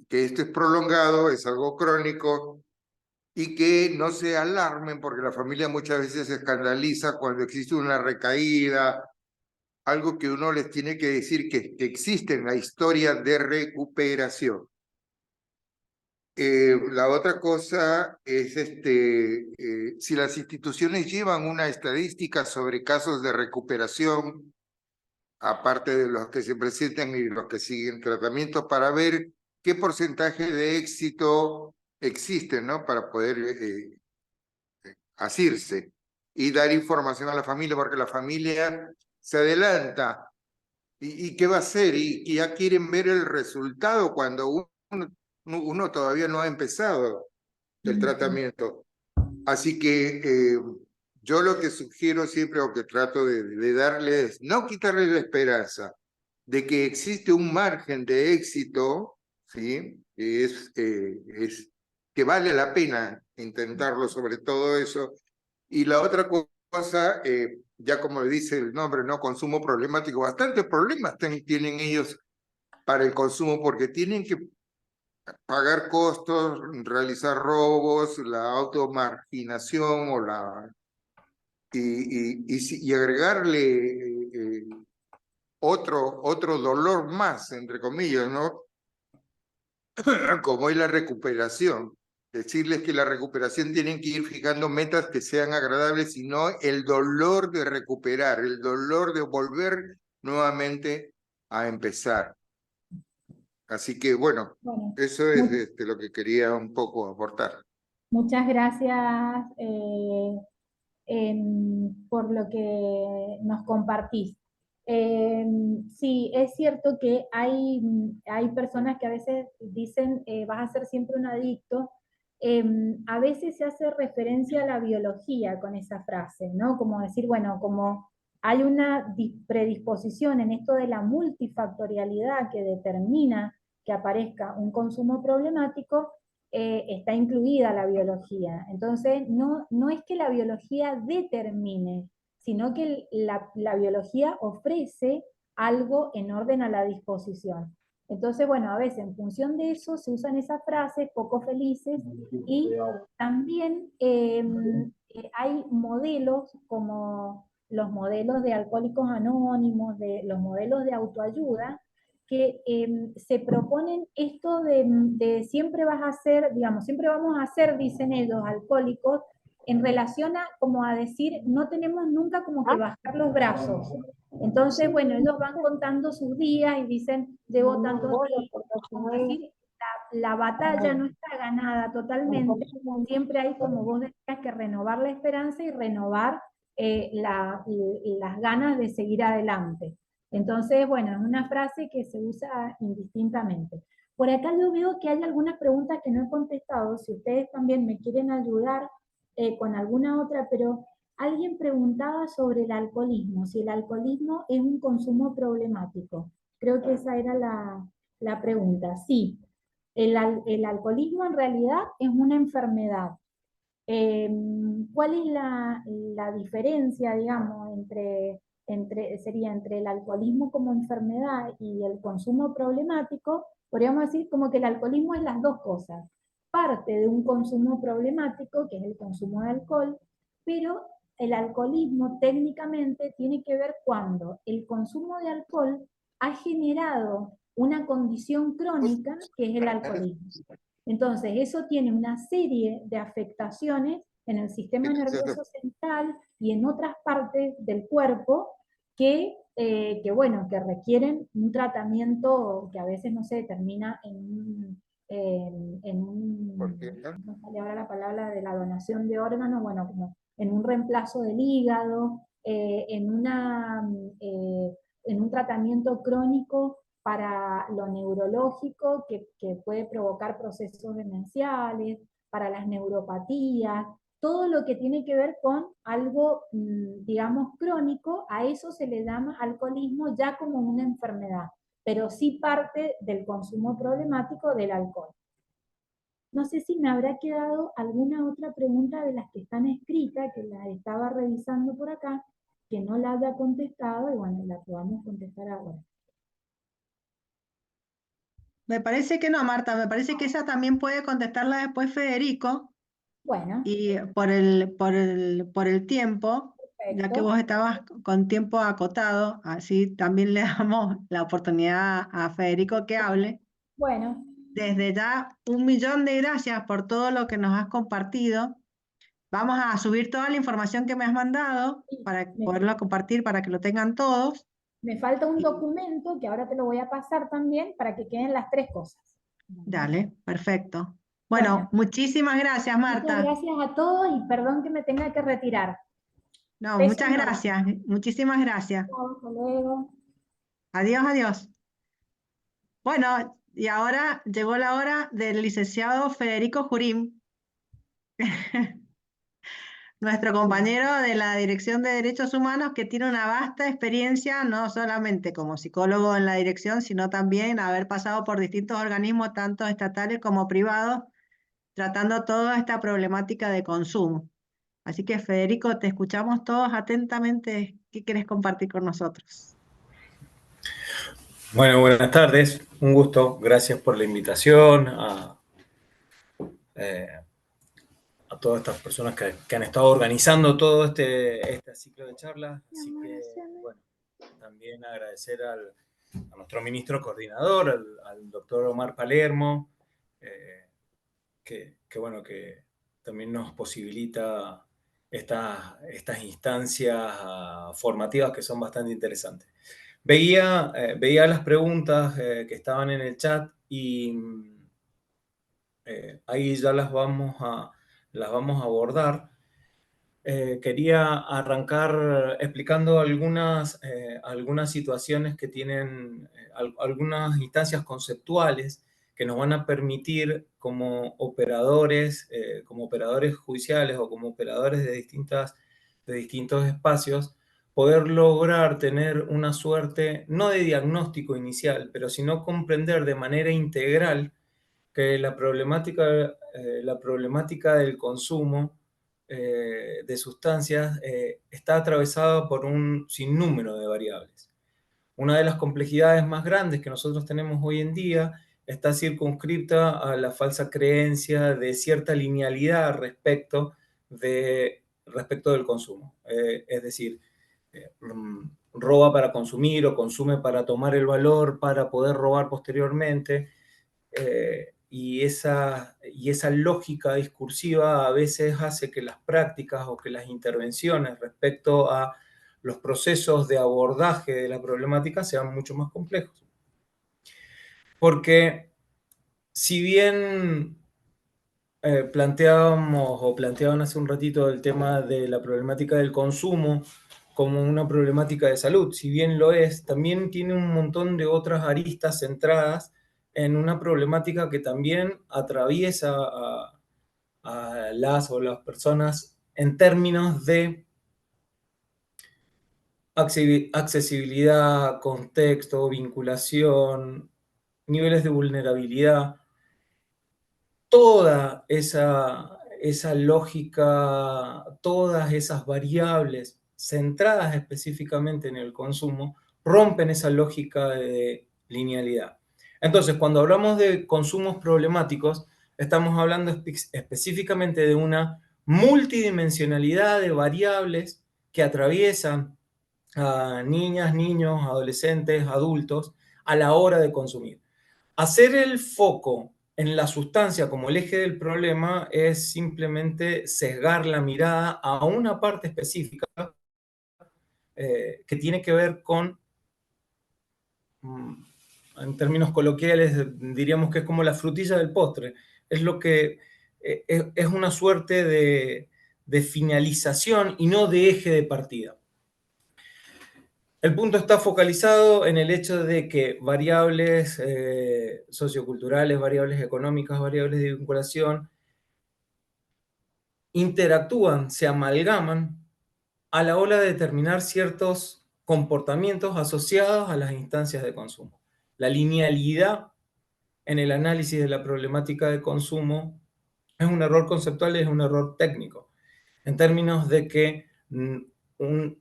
esto es prolongado, es algo crónico y que no se alarmen porque la familia muchas veces se escandaliza cuando existe una recaída, algo que uno les tiene que decir que existe en la historia de recuperación. La otra cosa es si las instituciones llevan una estadística sobre casos de recuperación, aparte de los que se presentan y los que siguen tratamiento, para ver qué porcentaje de éxito existe, ¿no? Para poder asirse y dar información a la familia, porque la familia se adelanta. ¿Y qué va a hacer? Y ya quieren ver el resultado cuando uno uno todavía no ha empezado el tratamiento. Así que yo lo que sugiero siempre, o que trato de darles, no quitarles la esperanza de que existe un margen de éxito, ¿sí? Es que vale la pena intentarlo sobre todo eso. Y la otra cosa, ya como dice el nombre, ¿no? Consumo problemático, bastantes problemas tienen ellos para el consumo, porque tienen que pagar costos, realizar robos, la automarginación o y agregarle otro dolor más, entre comillas, ¿no? Como es la recuperación. Decirles que la recuperación tienen que ir fijando metas que sean agradables, y no el dolor de recuperar, el dolor de volver nuevamente a empezar. Así que bueno, Bueno, eso es lo que quería un poco aportar. muchas gracias por lo que nos compartís. Sí, es cierto que hay personas que a veces dicen vas a ser siempre un adicto. A veces se hace referencia a la biología con esa frase, ¿no? Como decir, bueno, como hay una predisposición en esto de la multifactorialidad que determina que aparezca un consumo problemático, está incluida la biología. Entonces, no es que la biología determine, sino que la biología ofrece algo en orden a la disposición. Entonces, bueno, a veces en función de eso se usan esas frases poco felices, y también hay modelos como los modelos de Alcohólicos Anónimos, de los modelos de autoayuda, que se proponen esto de siempre vas a ser, digamos, siempre vamos a ser, dicen ellos, alcohólicos, en relación a como a decir, no tenemos nunca como que bajar los brazos. Entonces, bueno, ellos van contando sus días y dicen, llevo tantos días, como decir, la batalla no está ganada totalmente, siempre hay, como vos decías, que renovar la esperanza y renovar las ganas de seguir adelante. Entonces, bueno, es una frase que se usa indistintamente. Por acá yo veo que hay algunas preguntas que no he contestado, si ustedes también me quieren ayudar con alguna otra, pero alguien preguntaba sobre el alcoholismo, si el alcoholismo es un consumo problemático. Creo que esa era la pregunta. Sí, el alcoholismo en realidad es una enfermedad. ¿Cuál es la diferencia, digamos, sería entre el alcoholismo como enfermedad y el consumo problemático? Podríamos decir como que el alcoholismo es las dos cosas. Parte de un consumo problemático, que es el consumo de alcohol, pero el alcoholismo técnicamente tiene que ver cuando el consumo de alcohol ha generado una condición crónica, que es el alcoholismo. Entonces, eso tiene una serie de afectaciones en el sistema nervioso central y en otras partes del cuerpo bueno, que requieren un tratamiento que a veces no se termina no sale ahora la palabra de la donación de órganos, bueno, como en un reemplazo del hígado, en un tratamiento crónico para lo neurológico, que puede provocar procesos demenciales, para las neuropatías, todo lo que tiene que ver con algo, digamos, crónico, a eso se le llama alcoholismo ya como una enfermedad, pero sí parte del consumo problemático del alcohol. No sé si me habrá quedado alguna otra pregunta de las que están escritas, que las estaba revisando por acá, que no la haya contestado, y bueno, la podamos contestar ahora. Me parece que no, Marta, me parece que esa también puede contestarla después Federico, Bueno, y por el tiempo, ya que perfecto. vos estabas con tiempo acotado, así también le damos la oportunidad a Federico que hable. Bueno, Desde ya, 1.000.000 de gracias por todo lo que nos has compartido. Vamos a subir toda la información que me has mandado para me, poderla compartir, para que lo tengan todos. me falta un Y documento que ahora te lo voy a pasar también para que queden las tres cosas. dale, perfecto. Bueno, Bueno, muchísimas gracias, muchas Marta. gracias a todos y perdón que me tenga que retirar. No, Beso muchas enorme. gracias, muchísimas gracias. Chao, hasta luego. Adiós, adiós. Bueno, Y ahora llegó la hora del licenciado Federico Jurín, nuestro compañero de la Dirección de Derechos Humanos, que tiene una vasta experiencia, no solamente como psicólogo en la dirección, sino también haber pasado por distintos organismos, tanto estatales como privados, tratando toda esta problemática de consumo. Así que, Federico, te escuchamos todos atentamente. ¿Qué quieres compartir con nosotros? Bueno, buenas tardes, un gusto, gracias por la invitación a todas estas personas que han estado organizando todo este ciclo de charlas. Así que, bueno, también agradecer a nuestro ministro coordinador, al doctor Omar Palermo, que también nos posibilita estas instancias formativas que son bastante interesantes. Veía las preguntas que estaban en el chat y ahí ya las vamos a abordar. Quería arrancar explicando algunas situaciones que tienen, algunas instancias conceptuales que nos van a permitir como operadores judiciales o como operadores de distintos espacios, poder lograr tener una suerte, no de diagnóstico inicial, pero sino comprender de manera integral que la problemática del consumo de sustancias está atravesada por un sinnúmero de variables. Una de las complejidades más grandes que nosotros tenemos hoy en día está circunscripta a la falsa creencia de cierta linealidad respecto del consumo. Es decir, roba para consumir o consume para tomar el valor para poder robar posteriormente. Y esa lógica discursiva a veces hace que las prácticas o que las intervenciones respecto a los procesos de abordaje de la problemática sean mucho más complejos. Porque si bien planteaban hace un ratito el tema de la problemática del consumo como una problemática de salud, si bien lo es, también tiene un montón de otras aristas centradas en una problemática que también atraviesa a las personas en términos de accesibilidad, contexto, vinculación, niveles de vulnerabilidad. Toda esa lógica, todas esas variables centradas específicamente en el consumo, rompen esa lógica de linealidad. Entonces, cuando hablamos de consumos problemáticos, estamos hablando específicamente de una multidimensionalidad de variables que atraviesan a niñas, niños, adolescentes, adultos, a la hora de consumir. Hacer el foco en la sustancia como el eje del problema es simplemente sesgar la mirada a una parte específica que tiene que ver con, en términos coloquiales, diríamos que es como la frutilla del postre. Es lo que es una suerte de finalización y no de eje de partida. El punto está focalizado en el hecho de que variables socioculturales, variables económicas, variables de vinculación interactúan, se amalgaman a la hora de determinar ciertos comportamientos asociados a las instancias de consumo. La linealidad en el análisis de la problemática de consumo es un error conceptual y es un error técnico, en términos de que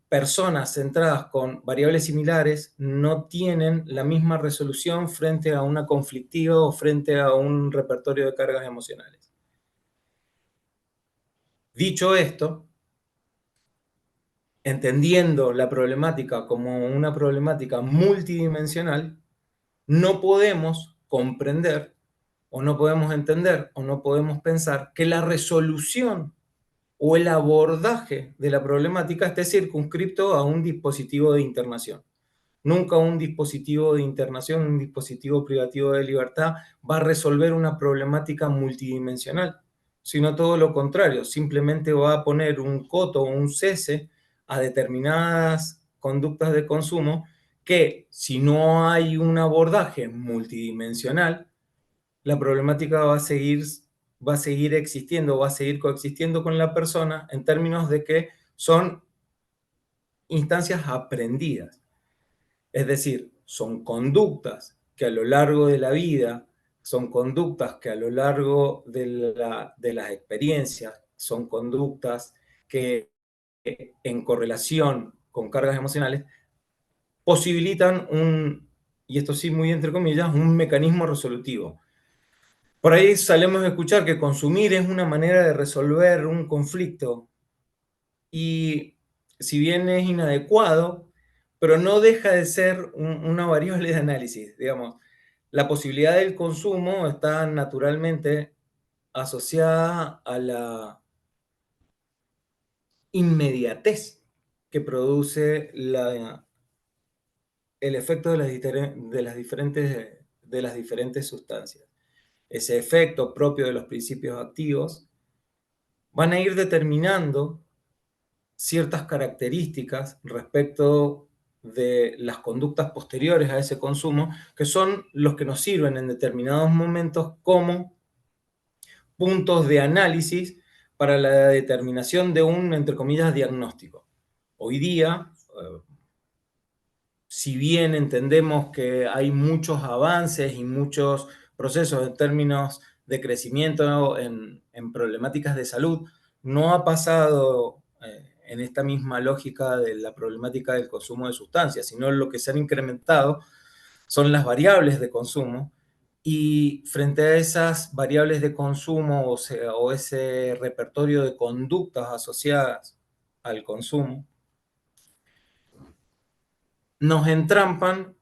personas centradas con variables similares no tienen la misma resolución frente a una conflictiva o frente a un repertorio de cargas emocionales. Dicho esto, entendiendo la problemática como una problemática multidimensional, no podemos comprender o no podemos entender o no podemos pensar que la resolución o el abordaje de la problemática esté circunscripto a un dispositivo de internación. Nunca un dispositivo de internación, un dispositivo privativo de libertad va a resolver una problemática multidimensional, sino todo lo contrario, simplemente va a poner un coto o un cese a determinadas conductas de consumo que si no hay un abordaje multidimensional, la problemática va a seguir existiendo, va a seguir coexistiendo con la persona en términos de que son instancias aprendidas. Es decir, son conductas que a lo largo de la vida, son conductas que a lo largo de las experiencias, son conductas que en correlación con cargas emocionales posibilitan y esto sí muy entre comillas, un mecanismo resolutivo. Por ahí solemos escuchar que consumir es una manera de resolver un conflicto y si bien es inadecuado, pero no deja de ser una variable de análisis. Digamos, la posibilidad del consumo está naturalmente asociada a la inmediatez que produce el efecto de las diferentes sustancias. Ese efecto propio de los principios activos van a ir determinando ciertas características respecto de las conductas posteriores a ese consumo, que son los que nos sirven en determinados momentos como puntos de análisis para la determinación de un, entre comillas, diagnóstico. Hoy día, si bien entendemos que hay muchos avances y muchos procesos en términos de crecimiento en problemáticas de salud, no ha pasado en esta misma lógica de la problemática del consumo de sustancias, sino lo que se han incrementado son las variables de consumo, y frente a esas variables de consumo o ese repertorio de conductas asociadas al consumo, nos entrampan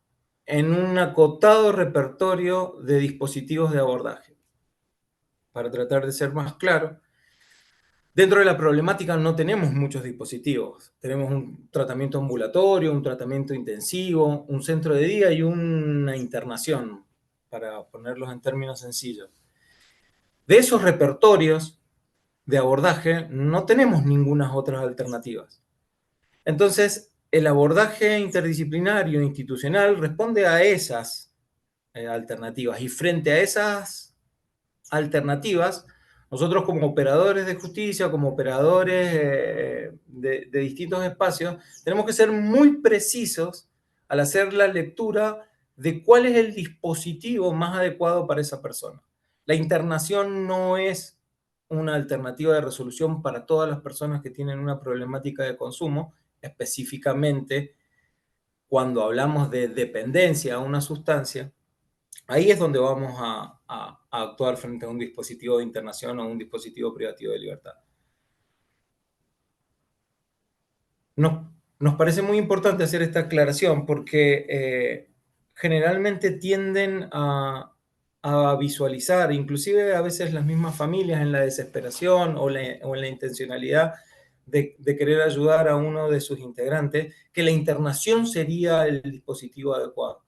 en un acotado repertorio de dispositivos de abordaje. Para tratar de ser más claro, dentro de la problemática no tenemos muchos dispositivos. Tenemos un tratamiento ambulatorio, un tratamiento intensivo, un centro de día y una internación, para ponerlos en términos sencillos. De esos repertorios de abordaje no tenemos ninguna otras alternativas. Entonces, el abordaje interdisciplinario institucional responde a esas alternativas, y frente a esas alternativas, nosotros como operadores de justicia, como operadores de distintos espacios, tenemos que ser muy precisos al hacer la lectura de cuál es el dispositivo más adecuado para esa persona. La internación no es una alternativa de resolución para todas las personas que tienen una problemática de consumo, específicamente cuando hablamos de dependencia a una sustancia. Ahí es donde vamos a actuar frente a un dispositivo de internación o un dispositivo privativo de libertad. Nos parece muy importante hacer esta aclaración porque generalmente tienden a visualizar, inclusive a veces las mismas familias, en la desesperación o en la intencionalidad de querer ayudar a uno de sus integrantes, que la internación sería el dispositivo adecuado.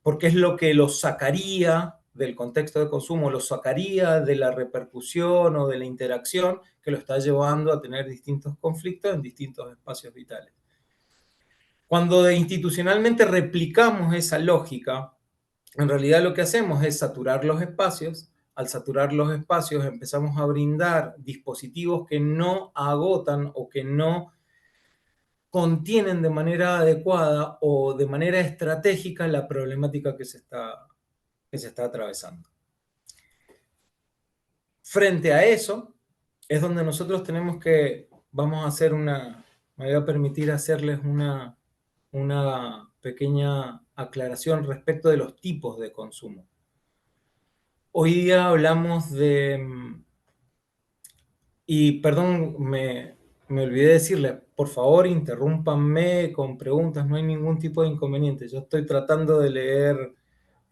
Porque es lo que los sacaría del contexto de consumo, los sacaría de la repercusión o de la interacción que lo está llevando a tener distintos conflictos en distintos espacios vitales. Cuando institucionalmente replicamos esa lógica, en realidad lo que hacemos es saturar los espacios. Al saturar los espacios empezamos a brindar dispositivos que no agotan o que no contienen de manera adecuada o de manera estratégica la problemática que se está atravesando. Frente a eso, es donde nosotros vamos a hacer me voy a permitir hacerles una pequeña aclaración respecto de los tipos de consumo. Hoy día hablamos y perdón, me olvidé decirle, por favor, interrúmpanme con preguntas, no hay ningún tipo de inconveniente. Yo estoy tratando de leer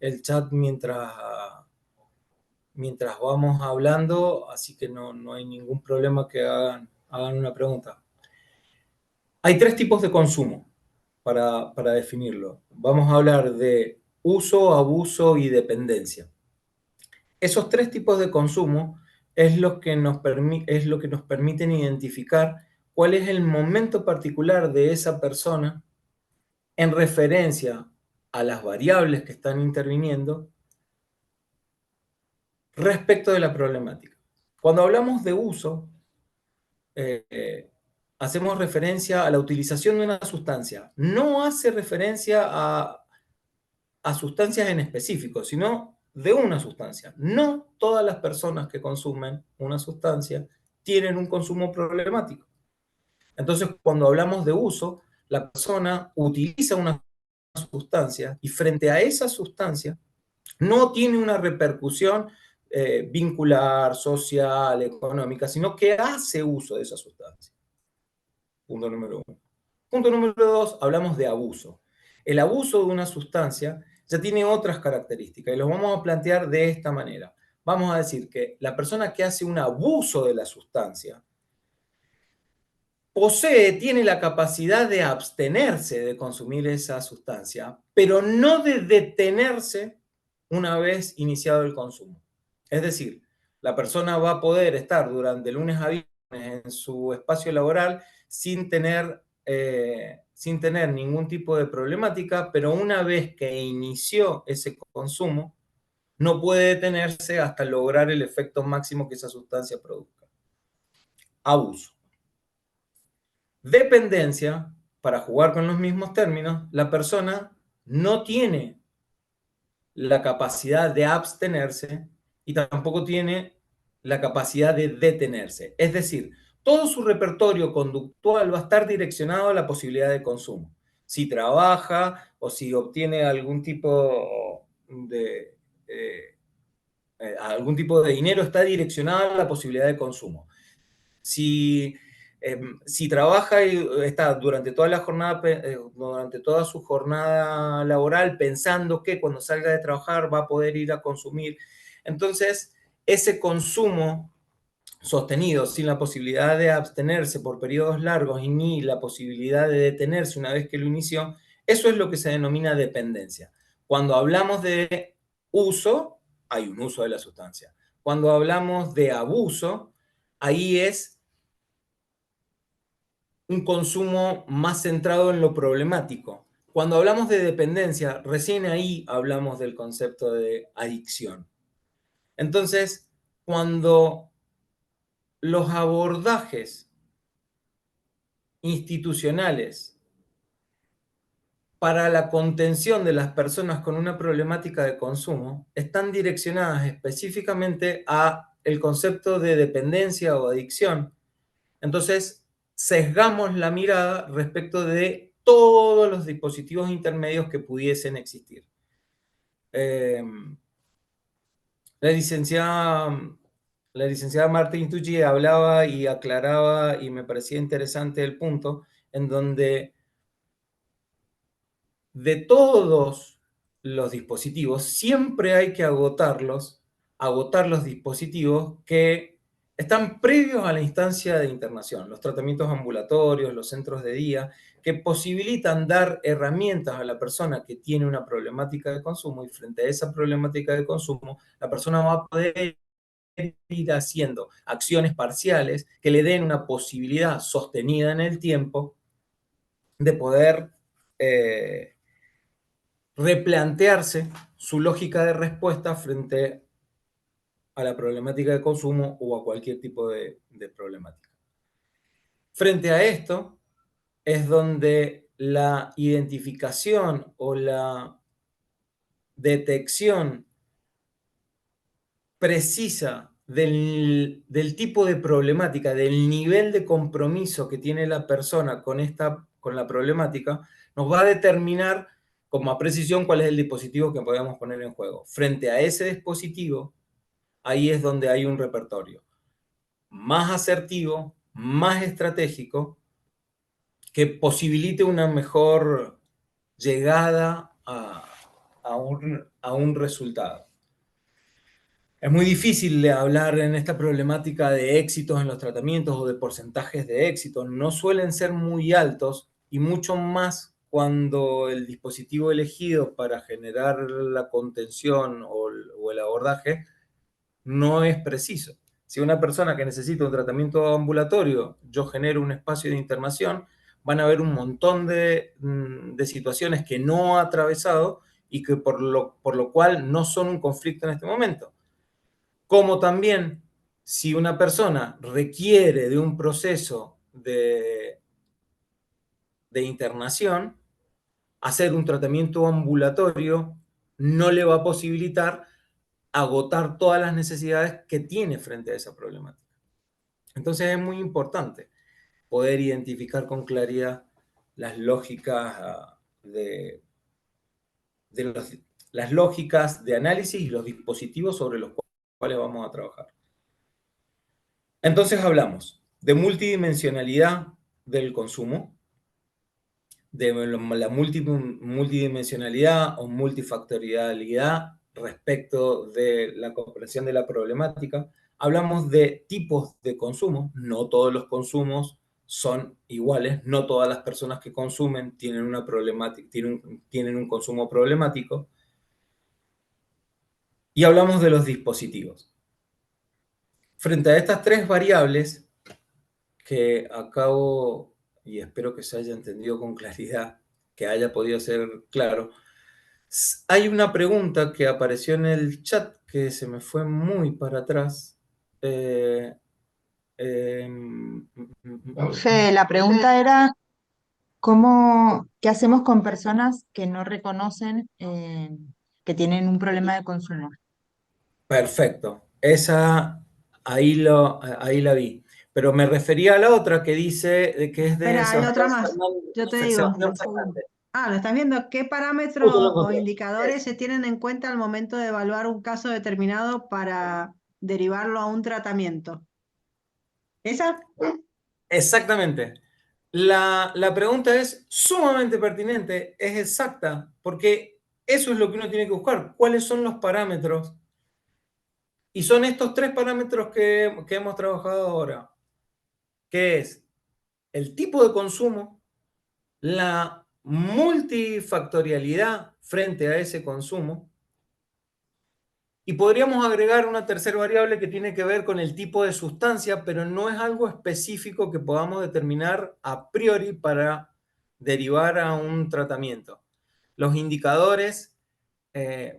el chat mientras vamos hablando, así que no hay ningún problema que hagan una pregunta. Hay 3 tipos de consumo, para definirlo. Vamos a hablar de uso, abuso y dependencia. Esos 3 tipos de consumo es lo que nos permiten identificar cuál es el momento particular de esa persona en referencia a las variables que están interviniendo respecto de la problemática. Cuando hablamos de uso, hacemos referencia a la utilización de una sustancia. No hace referencia a sustancias en específico, sino de una sustancia. No todas las personas que consumen una sustancia tienen un consumo problemático. Entonces, cuando hablamos de uso, la persona utiliza una sustancia y frente a esa sustancia no tiene una repercusión vincular, social, económica, sino que hace uso de esa sustancia. Punto número 1. Punto número 2, hablamos de abuso. El abuso de una sustancia ya tiene otras características y los vamos a plantear de esta manera. Vamos a decir que la persona que hace un abuso de la sustancia tiene la capacidad de abstenerse de consumir esa sustancia, pero no de detenerse una vez iniciado el consumo. Es decir, la persona va a poder estar durante lunes a viernes en su espacio laboral sin tener ningún tipo de problemática, pero una vez que inició ese consumo, no puede detenerse hasta lograr el efecto máximo que esa sustancia produzca. Abuso. Dependencia, para jugar con los mismos términos, la persona no tiene la capacidad de abstenerse y tampoco tiene la capacidad de detenerse. Es decir, todo su repertorio conductual va a estar direccionado a la posibilidad de consumo. Si trabaja o si obtiene algún tipo de dinero, está direccionado a la posibilidad de consumo. Si trabaja y está durante toda la jornada, durante toda su jornada laboral pensando que cuando salga de trabajar va a poder ir a consumir, entonces ese consumo sostenido sin la posibilidad de abstenerse por periodos largos y ni la posibilidad de detenerse una vez que lo inició, eso es lo que se denomina dependencia. Cuando hablamos de uso, hay un uso de la sustancia. Cuando hablamos de abuso, ahí es un consumo más centrado en lo problemático. Cuando hablamos de dependencia, recién ahí hablamos del concepto de adicción. Entonces, cuando los abordajes institucionales para la contención de las personas con una problemática de consumo están direccionadas específicamente a el concepto de dependencia o adicción, entonces sesgamos la mirada respecto de todos los dispositivos intermedios que pudiesen existir. La licenciada Martín Tucci hablaba y aclaraba, y me parecía interesante el punto, en donde de todos los dispositivos, siempre hay que agotar los dispositivos que están previos a la instancia de internación, los tratamientos ambulatorios, los centros de día, que posibilitan dar herramientas a la persona que tiene una problemática de consumo, y frente a esa problemática de consumo, la persona va a poder ir haciendo acciones parciales que le den una posibilidad sostenida en el tiempo de poder replantearse su lógica de respuesta frente a la problemática de consumo o a cualquier tipo de problemática. Frente a esto es donde la identificación o la detección precisa del tipo de problemática, del nivel de compromiso que tiene la persona con la problemática, nos va a determinar con más precisión cuál es el dispositivo que podemos poner en juego. Frente a ese dispositivo, ahí es donde hay un repertorio más asertivo, más estratégico, que posibilite una mejor llegada a un resultado. Es muy difícil de hablar en esta problemática de éxitos en los tratamientos o de porcentajes de éxito. No suelen ser muy altos, y mucho más cuando el dispositivo elegido para generar la contención o el abordaje no es preciso. Si una persona que necesita un tratamiento ambulatorio, yo genero un espacio de internación, van a haber un montón de situaciones que no ha atravesado y que por lo cual no son un conflicto en este momento. Como también, si una persona requiere de un proceso de internación, hacer un tratamiento ambulatorio no le va a posibilitar agotar todas las necesidades que tiene frente a esa problemática. Entonces es muy importante poder identificar con claridad las lógicas las lógicas de análisis y los dispositivos sobre los cuales vamos a trabajar. Entonces hablamos de multidimensionalidad del consumo, de la multidimensionalidad o multifactorialidad respecto de la comprensión de la problemática. Hablamos de tipos de consumo, no todos los consumos son iguales, no todas las personas que consumen tienen una problemática, tienen un consumo problemático. Y hablamos de los dispositivos. Frente a estas tres variables que acabo, y espero que se haya entendido con claridad, que haya podido ser claro, hay una pregunta que apareció en el chat que se me fue muy para atrás. Fede, la pregunta era ¿qué hacemos con personas que no reconocen que tienen un problema de consumo? Perfecto. Esa, ahí la vi. Pero me refería a la otra que dice que es de Espera, hay otra Sebastián más. Fernández. Yo te digo. Sebastián Fernández. ¿Lo estás viendo? ¿Qué Justo parámetros lo o encontré. indicadores se tienen en cuenta al momento de evaluar un caso determinado para derivarlo a un tratamiento? ¿Esa? Exactamente. La pregunta es sumamente pertinente, es exacta, porque eso es lo que uno tiene que buscar. ¿Cuáles son los parámetros? Y son estos tres parámetros que hemos trabajado ahora, que es el tipo de consumo, la multifactorialidad frente a ese consumo, y podríamos agregar una tercera variable que tiene que ver con el tipo de sustancia, pero no es algo específico que podamos determinar a priori para derivar a un tratamiento. Los indicadores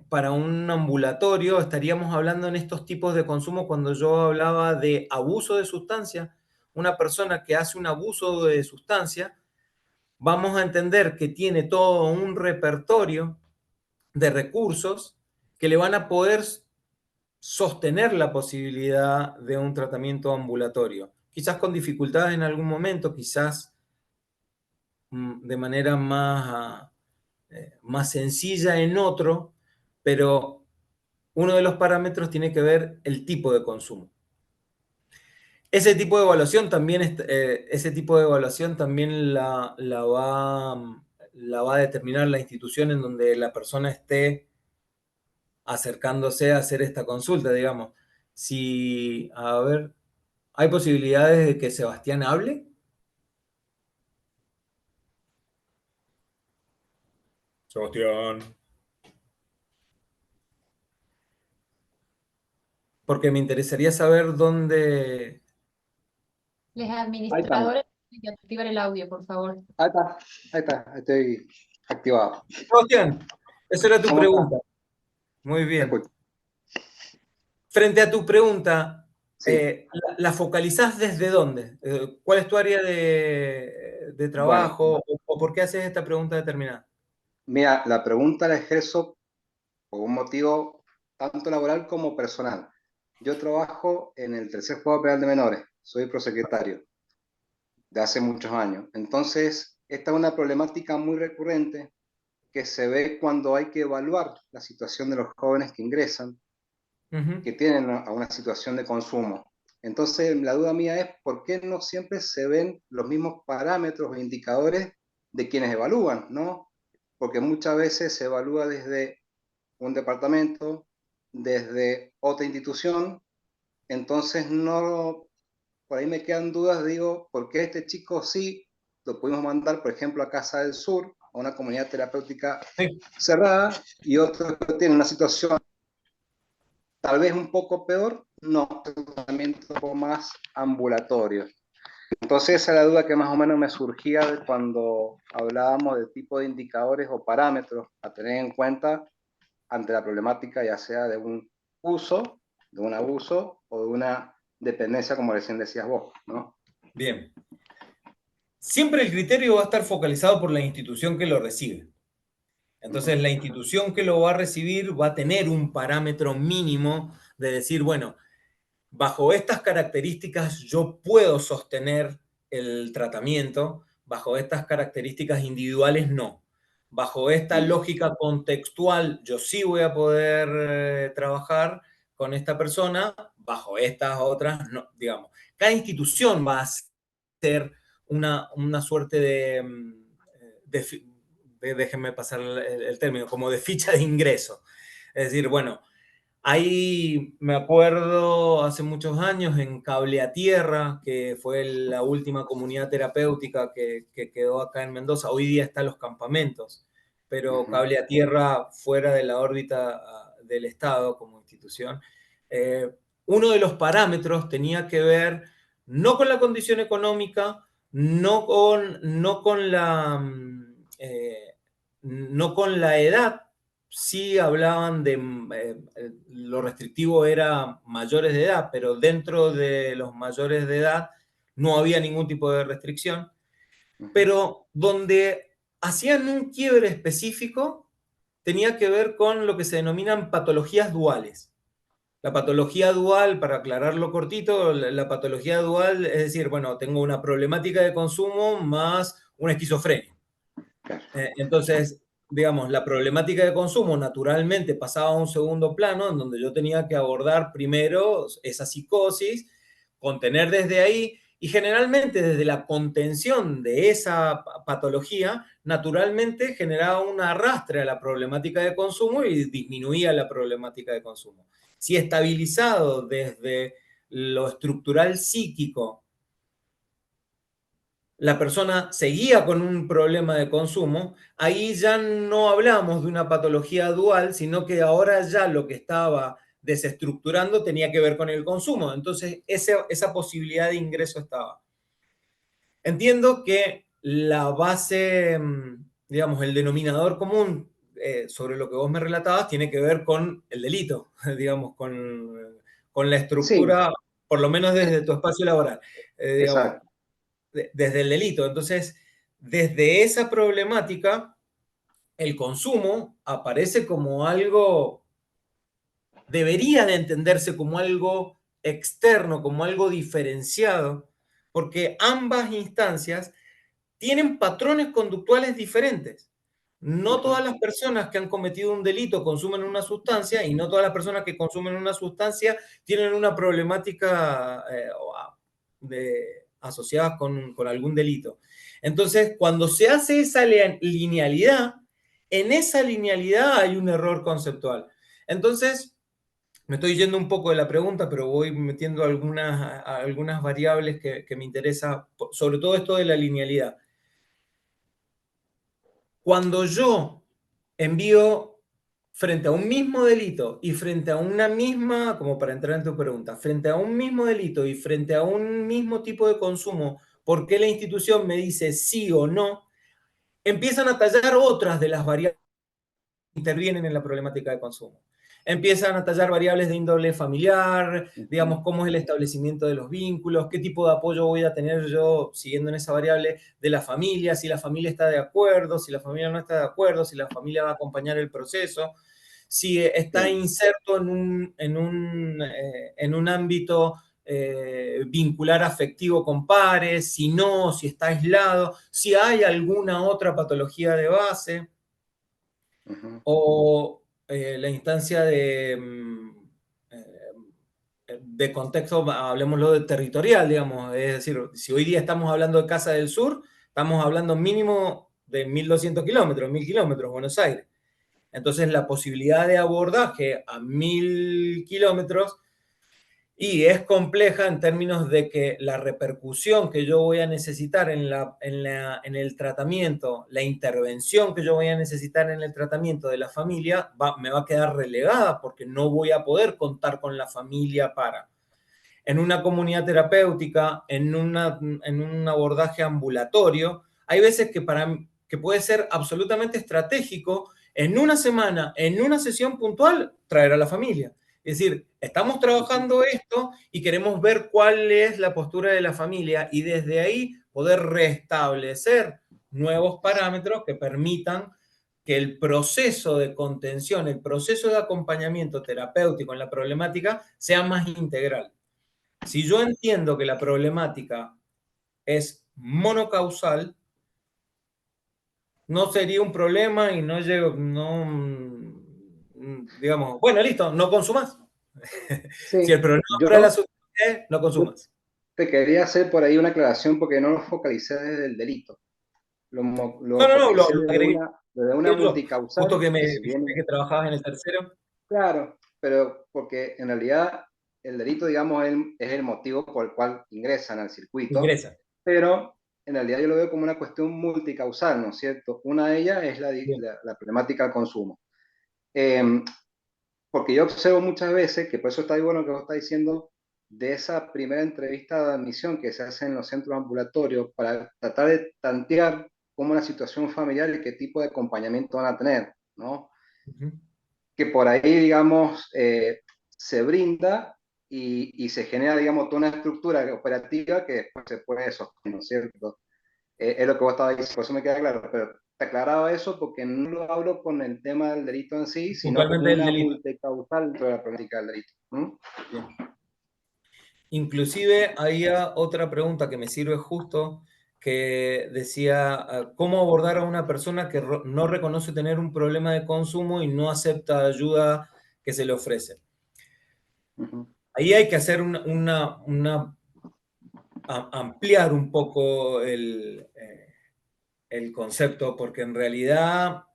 para un ambulatorio, estaríamos hablando en estos tipos de consumo cuando yo hablaba de abuso de sustancia. Una persona que hace un abuso de sustancia, vamos a entender que tiene todo un repertorio de recursos que le van a poder sostener la posibilidad de un tratamiento ambulatorio. Quizás con dificultades en algún momento, quizás de manera más sencilla en otro, pero uno de los parámetros tiene que ver el tipo de consumo. Ese tipo de evaluación también, la va a determinar la institución en donde la persona esté acercándose a hacer esta consulta, digamos. Si, a ver, ¿hay posibilidades de que Sebastián hable? Sebastián. Porque me interesaría saber dónde... Les administradores tienen que activar el audio, por favor. Ahí está, estoy activado. Sebastián, esa era tu ¿Cómo pregunta. está? Muy Te bien. escucho. Frente a tu pregunta, Sí. ¿la focalizás desde dónde? ¿Cuál es tu área de trabajo? ¿O por qué haces esta pregunta determinada? Mira, la pregunta la ejerzo por un motivo tanto laboral como personal. Yo trabajo en el tercer juzgado penal de menores, soy prosecretario de hace muchos años. Entonces, esta es una problemática muy recurrente que se ve cuando hay que evaluar la situación de los jóvenes que ingresan, que tienen a una situación de consumo. Entonces, la duda mía es por qué no siempre se ven los mismos parámetros e indicadores de quienes evalúan, ¿no? Porque muchas veces se evalúa desde un departamento, desde otra institución, entonces no, por ahí me quedan dudas, digo, ¿por qué este chico sí lo pudimos mandar, por ejemplo, a Casa del Sur, a una comunidad terapéutica cerrada, y otro que tiene una situación tal vez un poco peor, no, un tratamiento un poco más ambulatorio? Entonces esa es la duda que más o menos me surgía cuando hablábamos de tipo de indicadores o parámetros a tener en cuenta ante la problemática, ya sea de un uso, de un abuso o de una dependencia, como recién decías vos, ¿no? Bien. Siempre el criterio va a estar focalizado por la institución que lo recibe. Entonces, la institución que lo va a recibir va a tener un parámetro mínimo de decir, bueno, bajo estas características yo puedo sostener el tratamiento, bajo estas características individuales no. Bajo esta lógica contextual yo sí voy a poder trabajar con esta persona, bajo estas otras no, digamos. Cada institución va a ser una suerte déjenme pasar el término, como de ficha de ingreso. Es decir, bueno, ahí me acuerdo hace muchos años en Cable a Tierra, que fue la última comunidad terapéutica que quedó acá en Mendoza. Hoy día están los campamentos, pero Cable a Tierra fuera de la órbita del Estado como institución. Uno de los parámetros tenía que ver no con la condición económica, no con la edad. Sí hablaban de lo restrictivo era mayores de edad, pero dentro de los mayores de edad no había ningún tipo de restricción, pero donde hacían un quiebre específico tenía que ver con lo que se denominan patologías duales. La patología dual, para aclararlo cortito, la patología dual es decir, bueno, tengo una problemática de consumo más una esquizofrenia. Entonces, digamos, la problemática de consumo naturalmente pasaba a un segundo plano, en donde yo tenía que abordar primero esa psicosis, contener desde ahí, y generalmente desde la contención de esa patología, naturalmente generaba un arrastre a la problemática de consumo y disminuía la problemática de consumo. Si estabilizado desde lo estructural psíquico, la persona seguía con un problema de consumo, ahí ya no hablamos de una patología dual, sino que ahora ya lo que estaba desestructurando tenía que ver con el consumo. Entonces, esa posibilidad de ingreso estaba. Entiendo que la base, digamos, el denominador común sobre lo que vos me relatabas tiene que ver con el delito, digamos, con la estructura, sí, por lo menos desde tu espacio laboral. Digamos, exacto. Desde el delito. Entonces, desde esa problemática, el consumo aparece como algo, debería de entenderse como algo externo, como algo diferenciado, porque ambas instancias tienen patrones conductuales diferentes. No todas las personas que han cometido un delito consumen una sustancia y no todas las personas que consumen una sustancia tienen una problemática asociadas con algún delito. Entonces, cuando se hace esa linealidad, en esa linealidad hay un error conceptual. Entonces, me estoy yendo un poco de la pregunta, pero voy metiendo algunas variables que me interesa, sobre todo esto de la linealidad. Cuando yo envío frente a un mismo delito y frente a una misma, como para entrar en tu pregunta, frente a un mismo delito y frente a un mismo tipo de consumo, ¿por qué la institución me dice sí o no? Empiezan a tallar otras de las variables que intervienen en la problemática de consumo. Empiezan a tallar variables de índole familiar, digamos, cómo es el establecimiento de los vínculos, qué tipo de apoyo voy a tener yo siguiendo en esa variable de la familia, si la familia está de acuerdo, si la familia no está de acuerdo, si la familia va a acompañar el proceso, si está inserto en un ámbito vincular afectivo con pares, si no, si está aislado, si hay alguna otra patología de base, o la instancia de contexto, hablemoslo de territorial, digamos, es decir, si hoy día estamos hablando de Casa del Sur, estamos hablando mínimo de 1.200 kilómetros, 1.000 kilómetros, Buenos Aires. Entonces, la posibilidad de abordaje a 1.000 kilómetros y es compleja en términos de que la repercusión que yo voy a necesitar en el tratamiento, la intervención que yo voy a necesitar en el tratamiento de la familia me va a quedar relegada porque no voy a poder contar con la familia para. en una comunidad terapéutica, en un abordaje ambulatorio. Hay veces que puede ser absolutamente estratégico en una semana, en una sesión puntual, traer a la familia. Es decir, estamos trabajando esto y queremos ver cuál es la postura de la familia y desde ahí poder restablecer nuevos parámetros que permitan que el proceso de contención, el proceso de acompañamiento terapéutico en la problemática sea más integral. Si yo entiendo que la problemática es monocausal, no sería un problema y no llego, digamos, bueno, listo, no consumas. Sí, Si el problema yo, para la sustancia es, no yo consumas. te quería hacer por ahí una aclaración porque no lo focalicé desde el delito. Lo No, lo focalicé desde una yo. Justo multicausal que me que si dijiste bien, que trabajabas en el tercero. claro, pero porque en realidad el delito, digamos, es el motivo por el cual ingresan al circuito, Ingresa. pero en realidad yo lo veo como una cuestión multicausal, ¿no es cierto? Una de ellas es Bien. la problemática del consumo. Porque yo observo muchas veces, que por eso está ahí bueno que vos estás diciendo, de esa primera entrevista de admisión que se hace en los centros ambulatorios para tratar de tantear cómo es la situación familiar y qué tipo de acompañamiento van a tener, ¿no? Uh-huh. Que por ahí, digamos, se brinda y se genera, digamos, toda una estructura operativa que después se puede sostener, ¿no es cierto? Es lo que vos estabas diciendo, por eso me queda claro, pero te aclaraba eso porque no lo hablo con el tema del delito en sí, sino como Puntualmente el una delito. multicausal dentro de la problemática del delito. Bien. Inclusive había otra pregunta que me sirve justo, que decía, ¿cómo abordar a una persona que no reconoce tener un problema de consumo y no acepta ayuda que se le ofrece? Ahí hay que hacer ampliar un poco el concepto, porque en realidad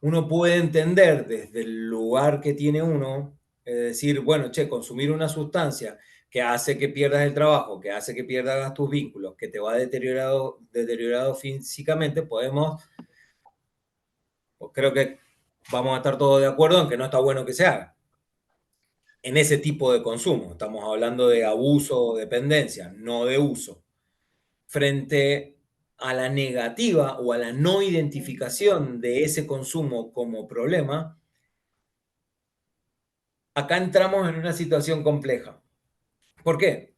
uno puede entender desde el lugar que tiene uno, decir, bueno, che, consumir una sustancia que hace que pierdas el trabajo, que hace que pierdas tus vínculos, que te va deteriorado físicamente, pues creo que vamos a estar todos de acuerdo en que no está bueno que se haga. En ese tipo de consumo, estamos hablando de abuso o dependencia, no de uso. Frente a la negativa o a la no identificación de ese consumo como problema, acá entramos en una situación compleja. ¿Por qué?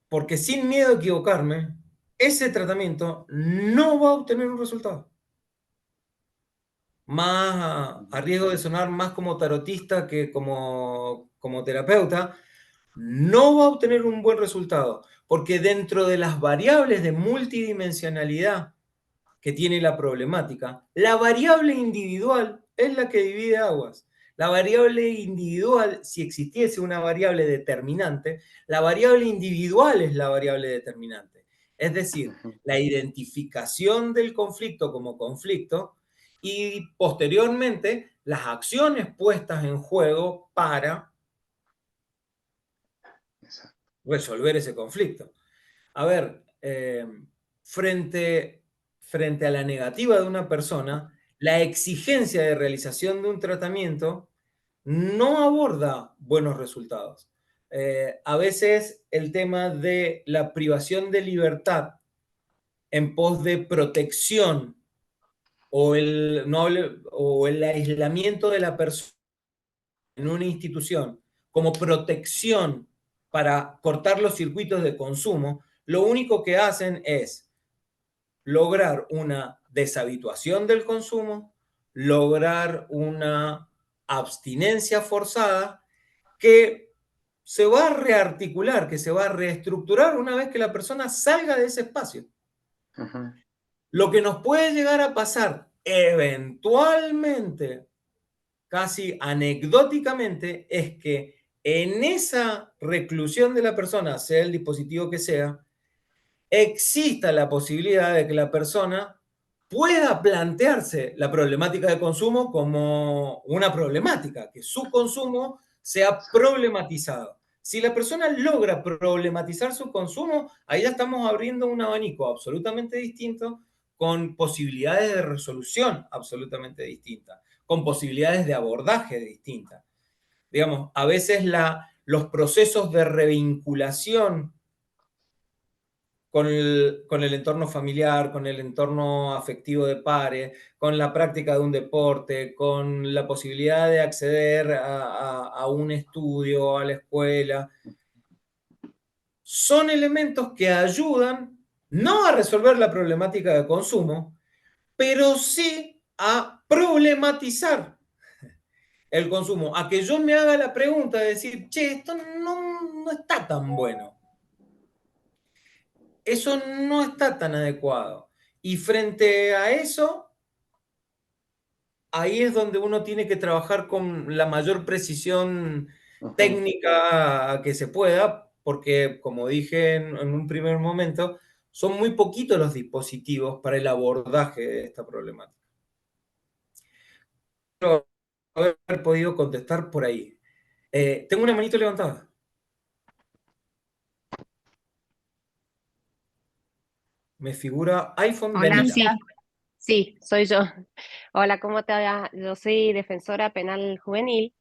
Porque sin miedo a equivocarme, ese tratamiento no va a obtener un resultado. Más a riesgo de sonar más como tarotista que como terapeuta, no va a obtener un buen resultado, porque dentro de las variables de multidimensionalidad que tiene la problemática, la variable individual es la que divide aguas. La variable individual, si existiese una variable determinante, la variable individual es la variable determinante. Es decir, la identificación del conflicto como conflicto y posteriormente las acciones puestas en juego para resolver ese conflicto. A ver, frente a la negativa de una persona, la exigencia de realización de un tratamiento no aborda buenos resultados. A veces el tema de la privación de libertad en pos de protección o el aislamiento de la persona en una institución como protección para cortar los circuitos de consumo, lo único que hacen es lograr una deshabituación del consumo, lograr una abstinencia forzada que se va a rearticular, que se va a reestructurar una vez que la persona salga de ese espacio. Lo que nos puede llegar a pasar eventualmente, casi anecdóticamente, es que en esa reclusión de la persona, sea el dispositivo que sea, exista la posibilidad de que la persona pueda plantearse la problemática de consumo como una problemática, que su consumo sea problematizado. Si la persona logra problematizar su consumo, ahí ya estamos abriendo un abanico absolutamente distinto, con posibilidades de resolución absolutamente distintas, con posibilidades de abordaje distintas. Digamos, a veces los procesos de revinculación con el entorno familiar, con el entorno afectivo de pares, con la práctica de un deporte, con la posibilidad de acceder a un estudio, a la escuela, son elementos que ayudan no a resolver la problemática de consumo, pero sí a problematizar el consumo, a que yo me haga la pregunta de decir, che, esto no está tan bueno. Eso no está tan adecuado. Y frente a eso, ahí es donde uno tiene que trabajar con la mayor precisión técnica que se pueda, porque, como dije en un primer momento, son muy poquitos los dispositivos para el abordaje de esta problemática. Espero haber podido contestar por ahí. Tengo una manito levantada. Me figura iPhone. Hola, Benita. sí, sí, soy yo. Hola, ¿cómo te va? Yo soy defensora penal juvenil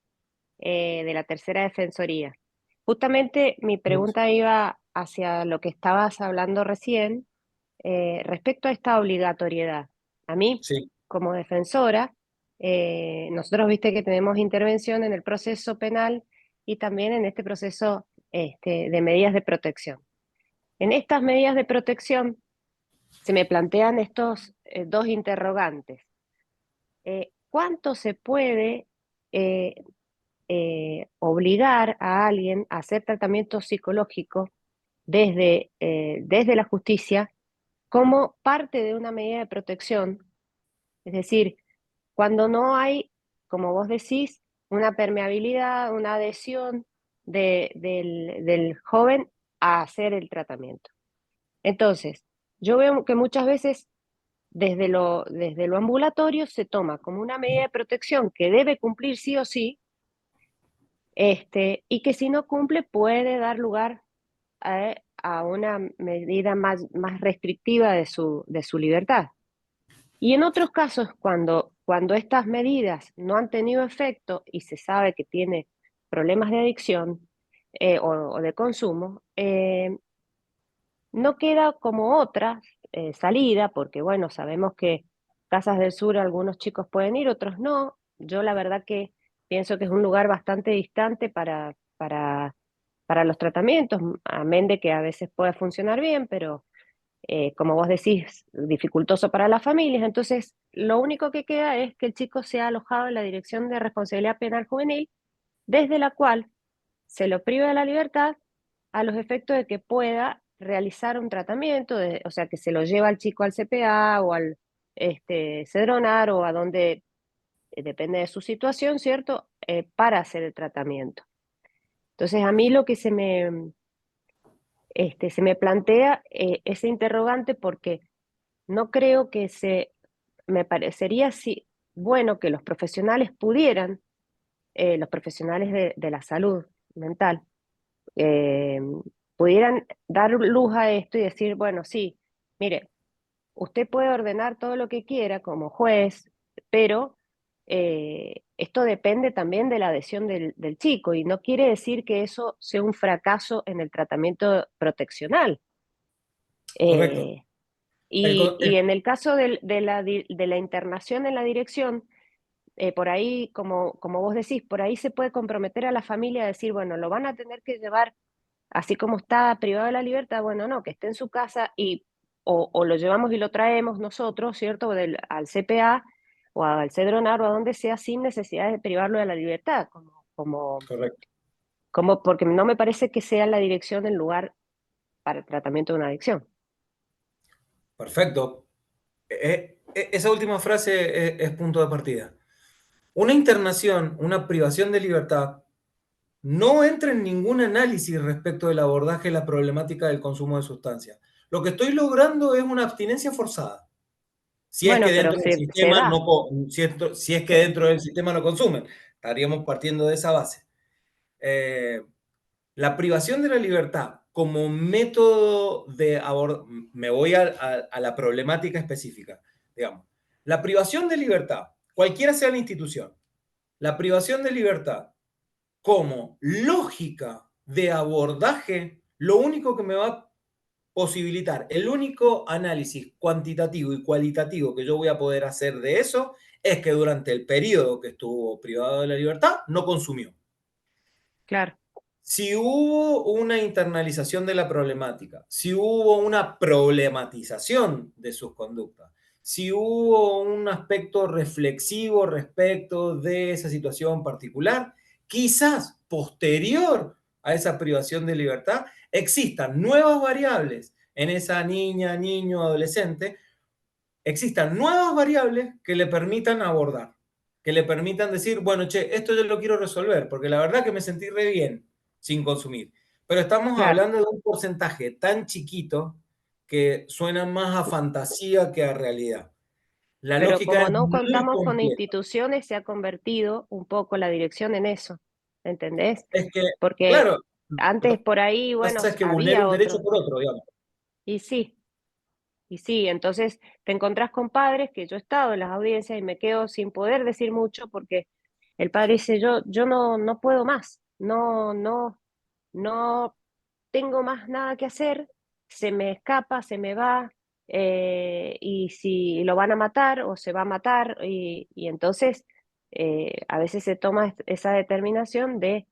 de la Tercera Defensoría. Justamente mi pregunta iba hacia lo que estabas hablando recién respecto a esta obligatoriedad. A mí, Sí. como defensora, nosotros viste que tenemos intervención en el proceso penal y también en este proceso de medidas de protección. En estas medidas de protección se me plantean estos dos interrogantes. ¿Cuánto se puede obligar a alguien a hacer tratamiento psicológico desde la justicia como parte de una medida de protección? Es decir, cuando no hay, como vos decís, una permeabilidad, una adhesión del joven a hacer el tratamiento. Entonces, yo veo que muchas veces desde lo ambulatorio se toma como una medida de protección que debe cumplir sí o sí, y que si no cumple puede dar lugar a una medida más restrictiva de su libertad. Y en otros casos, cuando estas medidas no han tenido efecto y se sabe que tiene problemas de adicción o de consumo, no queda como otra salida, porque bueno, sabemos que Casas del Sur algunos chicos pueden ir, otros no. Yo la verdad que pienso que es un lugar bastante distante para los tratamientos, amén de que a veces puede funcionar bien, pero como vos decís, dificultoso para las familias. Entonces, lo único que queda es que el chico sea alojado en la Dirección de Responsabilidad Penal Juvenil, desde la cual se lo priva de la libertad a los efectos de que pueda realizar un tratamiento, o sea, que se lo lleva al chico al CPA o al Cedronar o a donde depende de su situación, ¿cierto? Para hacer el tratamiento. Entonces, a mí lo que se me plantea ese interrogante porque no creo que me parecería bueno que los profesionales pudieran, los profesionales de la salud mental, pudieran dar luz a esto y decir, bueno, sí, mire, usted puede ordenar todo lo que quiera como juez, pero esto depende también de la adhesión del chico y no quiere decir que eso sea un fracaso en el tratamiento proteccional. Correcto. Y en el caso de la internación en la dirección, por ahí, como vos decís, por ahí se puede comprometer a la familia a decir, bueno, lo van a tener que llevar así como está privado de la libertad, bueno, no, que esté en su casa o lo llevamos y lo traemos nosotros, ¿cierto? Al CPA o al Cedronar o a donde sea sin necesidad de privarlo de la libertad, Correcto. porque no me parece que sea la dirección el lugar para el tratamiento de una adicción. Perfecto. Esa última frase es punto de partida. Una internación, una privación de libertad, no entra en ningún análisis respecto del abordaje de la problemática del consumo de sustancias. Lo que estoy logrando es una abstinencia forzada. Si es Bueno, que pero dentro del se da. si es que dentro del sistema no consumen, estaríamos partiendo de esa base. La privación de la libertad como método de abordaje, me voy a la problemática específica, digamos. La privación de libertad, cualquiera sea la institución, la privación de libertad como lógica de abordaje, lo único que me va a posibilitar, el único análisis cuantitativo y cualitativo que yo voy a poder hacer de eso es que durante el periodo que estuvo privado de la libertad no consumió. Claro. Si hubo una internalización de la problemática, si hubo una problematización de sus conductas, si hubo un aspecto reflexivo respecto de esa situación particular, quizás posterior a esa privación de libertad existan nuevas variables en esa niña, niño, adolescente, existan nuevas variables que le permitan abordar, que le permitan decir, bueno, che, esto yo lo quiero resolver, porque la verdad que me sentí re bien sin consumir. Pero estamos Claro. hablando de un porcentaje tan chiquito que suena más a fantasía que a realidad. La Pero lógica como es no muy contamos con compleja. instituciones, se ha convertido un poco la dirección en eso, ¿entendés? Es que, Porque claro, antes lo que por ahí, bueno, pasa es que vulnera había un derecho otro. por otro, digamos. Y sí, entonces te encontrás con padres que yo he estado en las audiencias y me quedo sin poder decir mucho porque el padre dice, yo no puedo más, no tengo más nada que hacer, se me escapa, se me va, y si lo van a matar o se va a matar, y entonces a veces se toma esa determinación de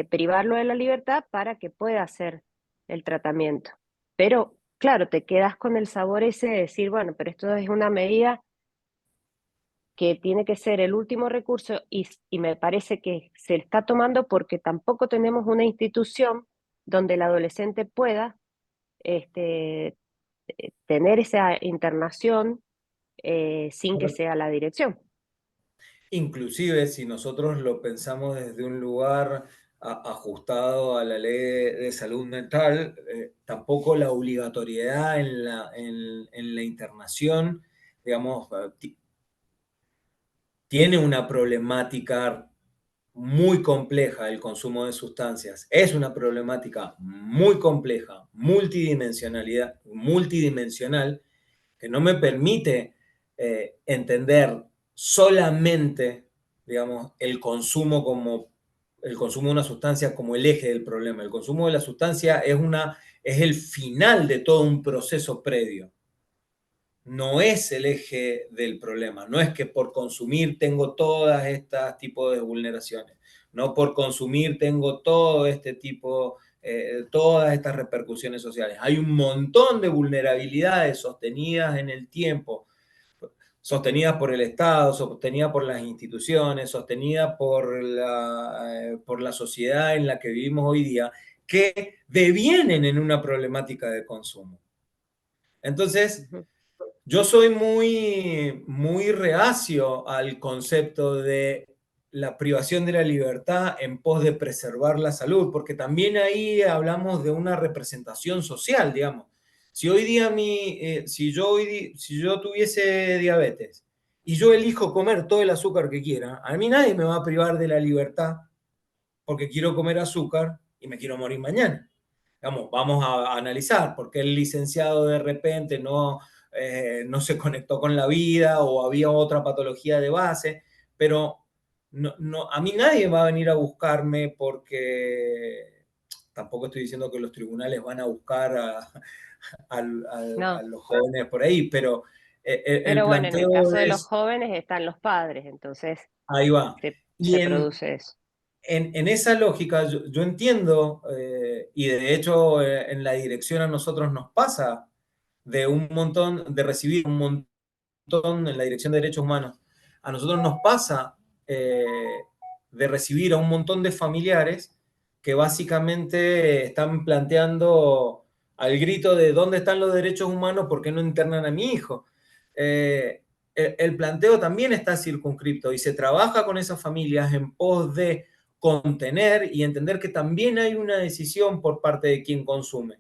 privarlo de la libertad para que pueda hacer el tratamiento. Pero claro, te quedas con el sabor ese de decir, bueno, pero esto es una medida que tiene que ser el último recurso y me parece que se está tomando porque tampoco tenemos una institución donde el adolescente pueda este, tener esa internación sin que sea la dirección. Inclusive si nosotros lo pensamos desde un lugar ajustado a la ley de salud mental, tampoco la obligatoriedad en la internación, digamos, tiene una problemática muy compleja el consumo de sustancias. Es una problemática muy compleja, multidimensional, que no me permite entender solamente, digamos, el consumo de una sustancia como el eje del problema. El consumo de la sustancia es el final de todo un proceso previo. No es el eje del problema. No es que por consumir tengo todas estas tipos de vulneraciones. No por consumir tengo todo este tipo, todas estas repercusiones sociales. Hay un montón de vulnerabilidades sostenidas en el tiempo, sostenidas por el Estado, sostenidas por las instituciones, sostenidas por la sociedad en la que vivimos hoy día, que devienen en una problemática de consumo. Entonces, yo soy muy reacio al concepto de la privación de la libertad en pos de preservar la salud, porque también ahí hablamos de una representación social, digamos. Si hoy día si yo tuviese diabetes y yo elijo comer todo el azúcar que quiera, a mí nadie me va a privar de la libertad porque quiero comer azúcar y me quiero morir mañana. Vamos a analizar por qué el licenciado de repente no se conectó con la vida o había otra patología de base, pero a mí nadie va a venir a buscarme porque tampoco estoy diciendo que los tribunales van a buscar a No. los jóvenes por ahí, pero el Pero bueno, en el planteo caso de los es, jóvenes están los padres, entonces ahí va. Y se produce eso. en esa lógica yo entiendo, y de hecho en la dirección a nosotros nos pasa de recibir un montón en la dirección de derechos humanos, a nosotros nos pasa de recibir a un montón de familiares que básicamente están planteando al grito de ¿dónde están los derechos humanos? ¿Por qué no internan a mi hijo? El planteo también está circunscripto y se trabaja con esas familias en pos de contener y entender que también hay una decisión por parte de quien consume.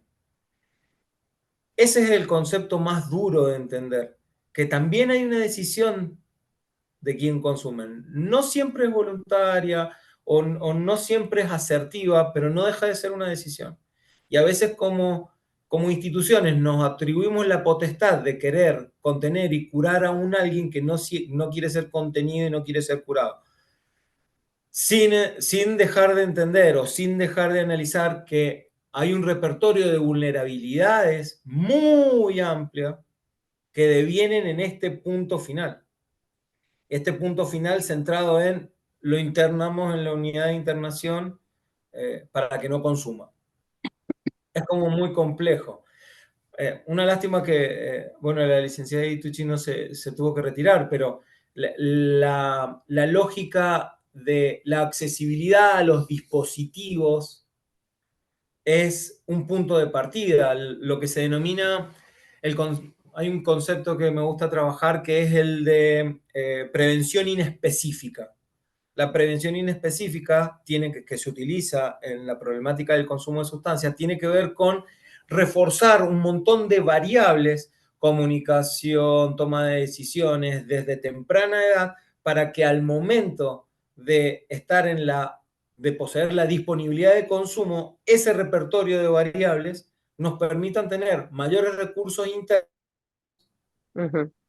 Ese es el concepto más duro de entender, que también hay una decisión de quien consume. No siempre es voluntaria o no siempre es asertiva, pero no deja de ser una decisión. Y a veces como instituciones nos atribuimos la potestad de querer contener y curar a alguien que no quiere ser contenido y no quiere ser curado. sin dejar de entender o sin dejar de analizar que hay un repertorio de vulnerabilidades muy amplio que devienen en este punto final. Este punto final centrado en lo internamos en la unidad de internación para que no consuma. Es como muy complejo. Una lástima que, bueno, la licenciada Itucci no se tuvo que retirar, pero la lógica de la accesibilidad a los dispositivos es un punto de partida, lo que se denomina, hay un concepto que me gusta trabajar que es el de prevención inespecífica. La prevención inespecífica que se utiliza en la problemática del consumo de sustancias tiene que ver con reforzar un montón de variables, comunicación, toma de decisiones desde temprana edad, para que al momento de estar de poseer la disponibilidad de consumo, ese repertorio de variables nos permitan tener mayores recursos internos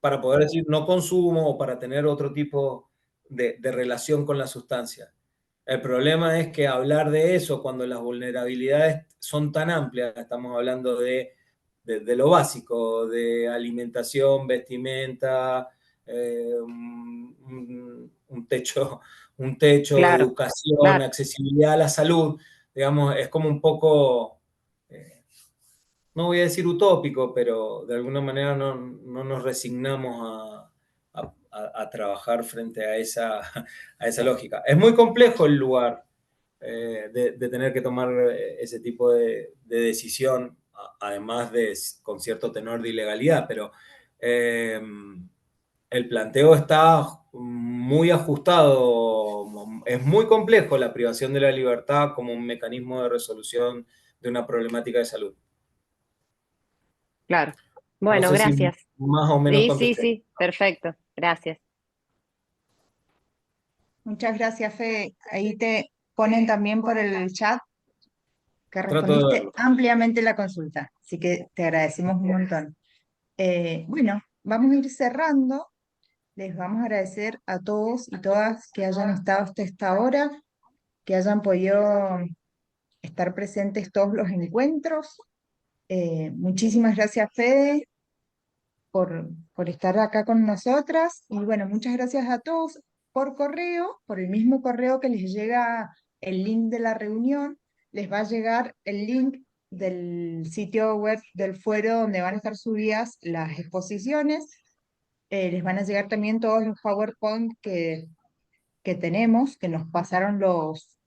para poder decir no consumo o para tener otro tipo de relación con la sustancia. El problema es que hablar de eso cuando las vulnerabilidades son tan amplias, estamos hablando de lo básico, de alimentación, vestimenta, un techo, Claro, educación, claro. accesibilidad a la salud, digamos, es como un poco, no voy a decir utópico, pero de alguna manera no nos resignamos a trabajar frente a esa lógica. Es muy complejo el lugar de tener que tomar ese tipo de decisión, además con cierto tenor de ilegalidad, pero el planteo está muy ajustado, es muy complejo la privación de la libertad como un mecanismo de resolución de una problemática de salud. Claro. No Bueno, sé si gracias. más o menos Sí, contesté. sí, perfecto. Gracias. Muchas gracias, Fede. Ahí te ponen también por el chat que Trato de respondiste verlo. ampliamente la consulta, así que te agradecemos un montón. Bueno, vamos a ir cerrando. Les vamos a agradecer a todos y todas que hayan estado hasta esta hora, que hayan podido estar presentes todos los encuentros. Muchísimas gracias, Fede, por estar acá con nosotras. Y bueno, muchas gracias a todos por correo, por el mismo correo que les llega el link de la reunión, les va a llegar el link del sitio web del fuero donde van a estar subidas las exposiciones. Les van a llegar también todos los PowerPoint que tenemos, que nos pasaron los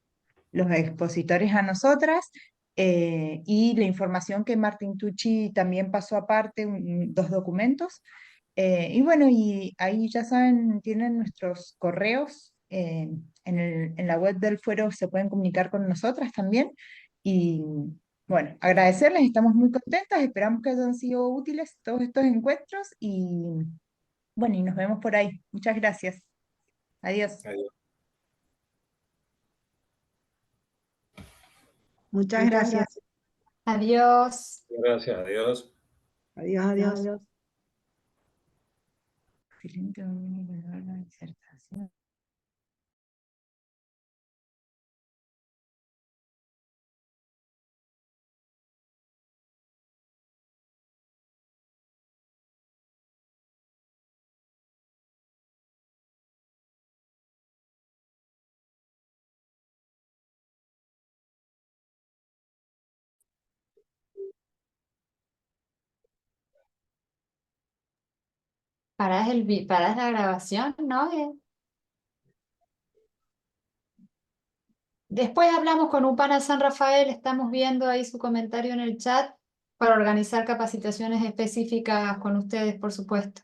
expositores a nosotras, y la información que Martín Tucci también pasó aparte, dos documentos. Y bueno, y ahí ya saben, tienen nuestros correos, en la web del fuero se pueden comunicar con nosotras también. Y bueno, agradecerles, estamos muy contentas, esperamos que hayan sido útiles todos estos encuentros y bueno, y nos vemos por ahí. Muchas gracias. Adiós. Adiós. Muchas gracias. Adiós. Gracias, adiós. Adiós, adiós. Excelente dominio de la disertación. Parás la grabación, ¿no? Después hablamos con Upana San Rafael, estamos viendo ahí su comentario en el chat para organizar capacitaciones específicas con ustedes, por supuesto.